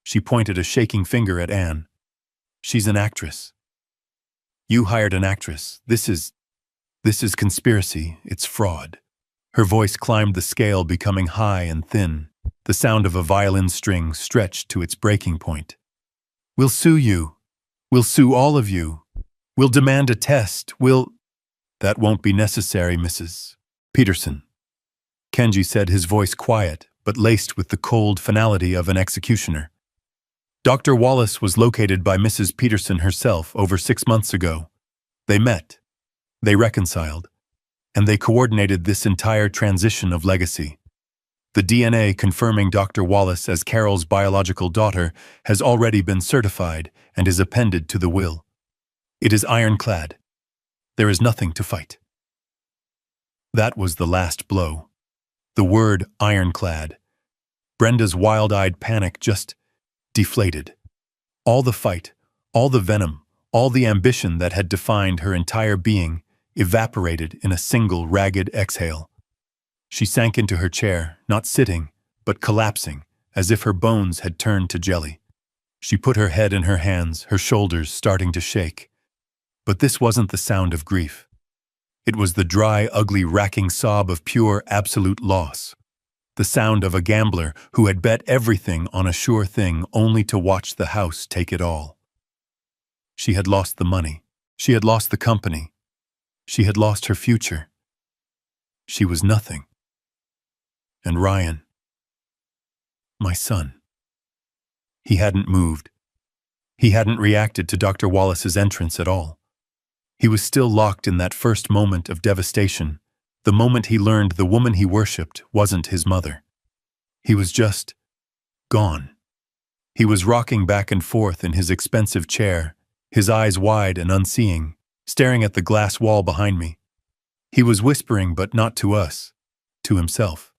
She pointed a shaking finger at Anne. "She's an actress. You hired an actress. This is conspiracy. It's fraud." Her voice climbed the scale, becoming high and thin, the sound of a violin string stretched to its breaking point. "We'll sue you. We'll sue all of you. We'll demand a test. That won't be necessary, Mrs. Peterson," Kenji said, his voice quiet, but laced with the cold finality of an executioner. "Dr. Wallace was located by Mrs. Peterson herself over 6 months ago. They met. They reconciled. And they coordinated this entire transition of legacy. The DNA confirming Dr. Wallace as Carol's biological daughter has already been certified and is appended to the will. It is ironclad. There is nothing to fight." That was the last blow. The word ironclad. Brenda's wild-eyed panic just deflated. All the fight, all the venom, all the ambition that had defined her entire being evaporated in a single ragged exhale. She sank into her chair, not sitting, but collapsing, as if her bones had turned to jelly. She put her head in her hands, her shoulders starting to shake. But this wasn't the sound of grief. It was the dry, ugly, racking sob of pure, absolute loss. The sound of a gambler who had bet everything on a sure thing only to watch the house take it all. She had lost the money. She had lost the company. She had lost her future. She was nothing. And Ryan, my son. He hadn't moved. He hadn't reacted to Dr. Wallace's entrance at all. He was still locked in that first moment of devastation, the moment he learned the woman he worshipped wasn't his mother. He was just gone. He was rocking back and forth in his expensive chair, his eyes wide and unseeing, staring at the glass wall behind me. He was whispering, but not to us, to himself.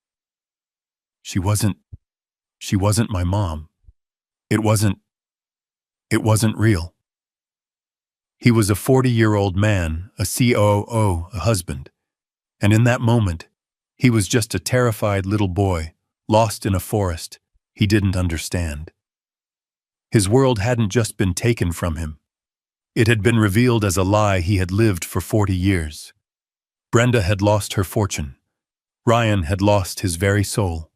She wasn't my mom. It wasn't real. He was a 40-year-old man, a COO, a husband. And in that moment, he was just a terrified little boy, lost in a forest he didn't understand. His world hadn't just been taken from him. It had been revealed as a lie he had lived for 40 years. Brenda had lost her fortune. Ryan had lost his very soul.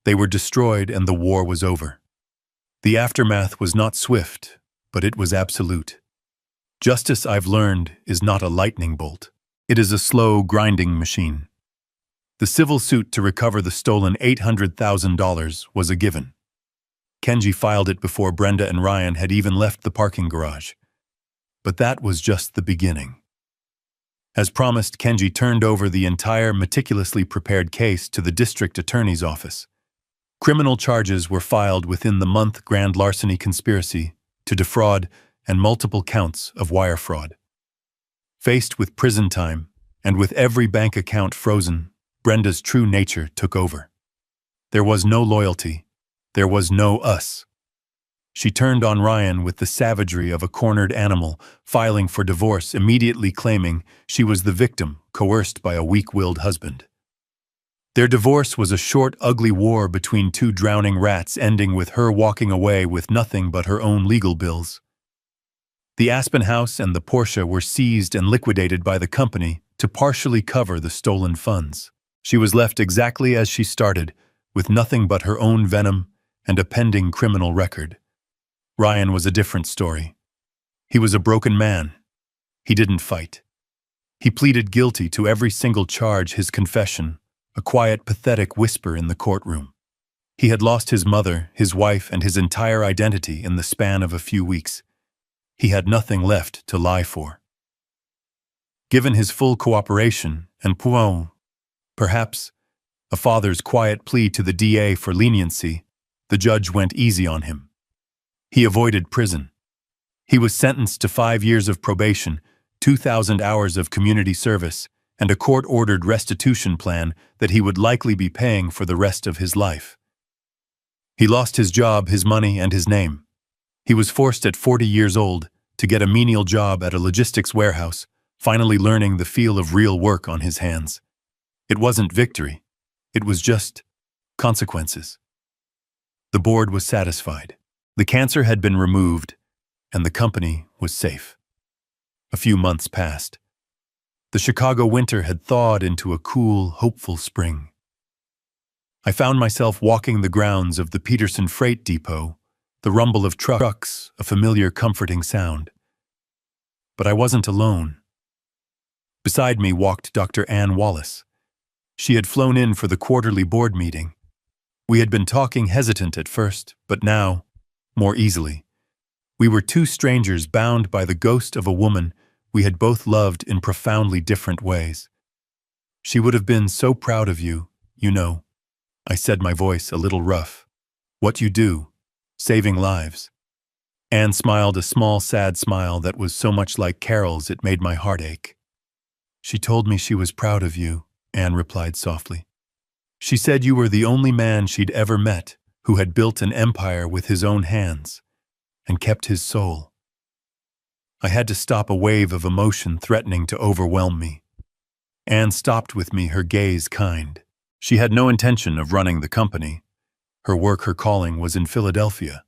They were destroyed and the war was over. The aftermath was not swift, but it was absolute. Justice, I've learned, is not a lightning bolt. It is a slow, grinding machine. The civil suit to recover the stolen $800,000 was a given. Kenji filed it before Brenda and Ryan had even left the parking garage. But that was just the beginning. As promised, Kenji turned over the entire meticulously prepared case to the district attorney's office. Criminal charges were filed within the month: grand larceny conspiracy to defraud and multiple counts of wire fraud. Faced with prison time and with every bank account frozen, Brenda's true nature took over. There was no loyalty. There was no us. She turned on Ryan with the savagery of a cornered animal, filing for divorce, immediately claiming she was the victim, coerced by a weak-willed husband. Their divorce was a short, ugly war between two drowning rats, ending with her walking away with nothing but her own legal bills. The Aspen house and the Porsche were seized and liquidated by the company to partially cover the stolen funds. She was left exactly as she started, with nothing but her own venom and a pending criminal record. Ryan was a different story. He was a broken man. He didn't fight. He pleaded guilty to every single charge, his confession, a quiet, pathetic whisper in the courtroom. He had lost his mother, his wife, and his entire identity in the span of a few weeks. He had nothing left to lie for. Given his full cooperation and perhaps a father's quiet plea to the DA for leniency, the judge went easy on him. He avoided prison. He was sentenced to 5 years of probation, 2,000 hours of community service, and a court-ordered restitution plan that he would likely be paying for the rest of his life. He lost his job, his money, and his name. He was forced at 40 years old to get a menial job at a logistics warehouse, finally learning the feel of real work on his hands. It wasn't victory. It was just consequences. The board was satisfied. The cancer had been removed, and the company was safe. A few months passed. The Chicago winter had thawed into a cool, hopeful spring. I found myself walking the grounds of the Peterson Freight Depot, the rumble of trucks, a familiar, comforting sound. But I wasn't alone. Beside me walked Dr. Ann Wallace. She had flown in for the quarterly board meeting. We had been talking, hesitant at first, but now, more easily. We were two strangers bound by the ghost of a woman we had both loved in profoundly different ways. She would have been so proud of you, you know. I said, my voice a little rough. What you do, saving lives. Anne smiled a small, sad smile that was so much like Carol's it made my heart ache. She told me she was proud of you, Anne replied softly. She said you were the only man she'd ever met who had built an empire with his own hands and kept his soul. I had to stop a wave of emotion threatening to overwhelm me. Anne stopped with me, her gaze kind. She had no intention of running the company. Her work, her calling, was in Philadelphia.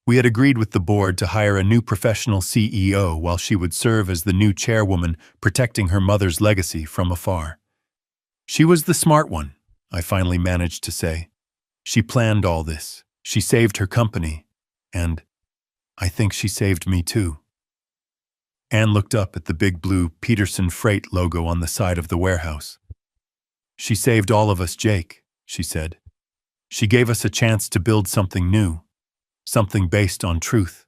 We had agreed with the board to hire a new professional CEO while she would serve as the new chairwoman, protecting her mother's legacy from afar. She was the smart one, I finally managed to say. She planned all this. She saved her company. And I think she saved me too. Anne looked up at the big blue Peterson Freight logo on the side of the warehouse. She saved all of us, Jake, she said. She gave us a chance to build something new, something based on truth.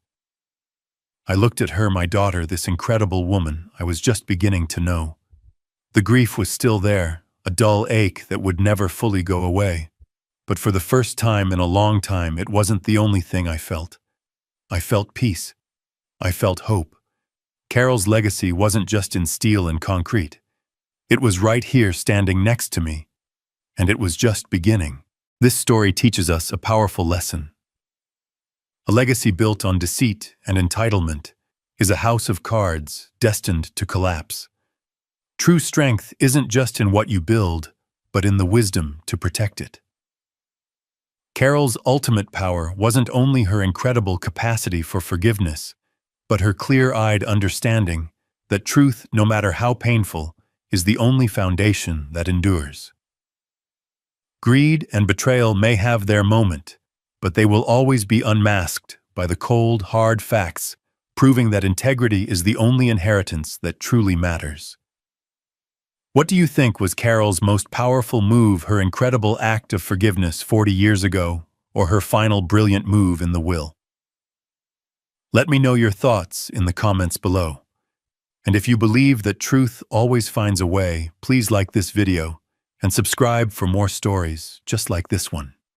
I looked at her, my daughter, this incredible woman I was just beginning to know. The grief was still there, a dull ache that would never fully go away. But for the first time in a long time, it wasn't the only thing I felt. I felt peace. I felt hope. Carol's legacy wasn't just in steel and concrete. It was right here standing next to me. And it was just beginning. This story teaches us a powerful lesson. A legacy built on deceit and entitlement is a house of cards destined to collapse. True strength isn't just in what you build, but in the wisdom to protect it. Carol's ultimate power wasn't only her incredible capacity for forgiveness, but her clear-eyed understanding that truth, no matter how painful, is the only foundation that endures. Greed and betrayal may have their moment, but they will always be unmasked by the cold, hard facts, proving that integrity is the only inheritance that truly matters. What do you think was Carol's most powerful move, her incredible act of forgiveness 40 years ago, or her final brilliant move in the will? Let me know your thoughts in the comments below. And if you believe that truth always finds a way, please like this video and subscribe for more stories just like this one.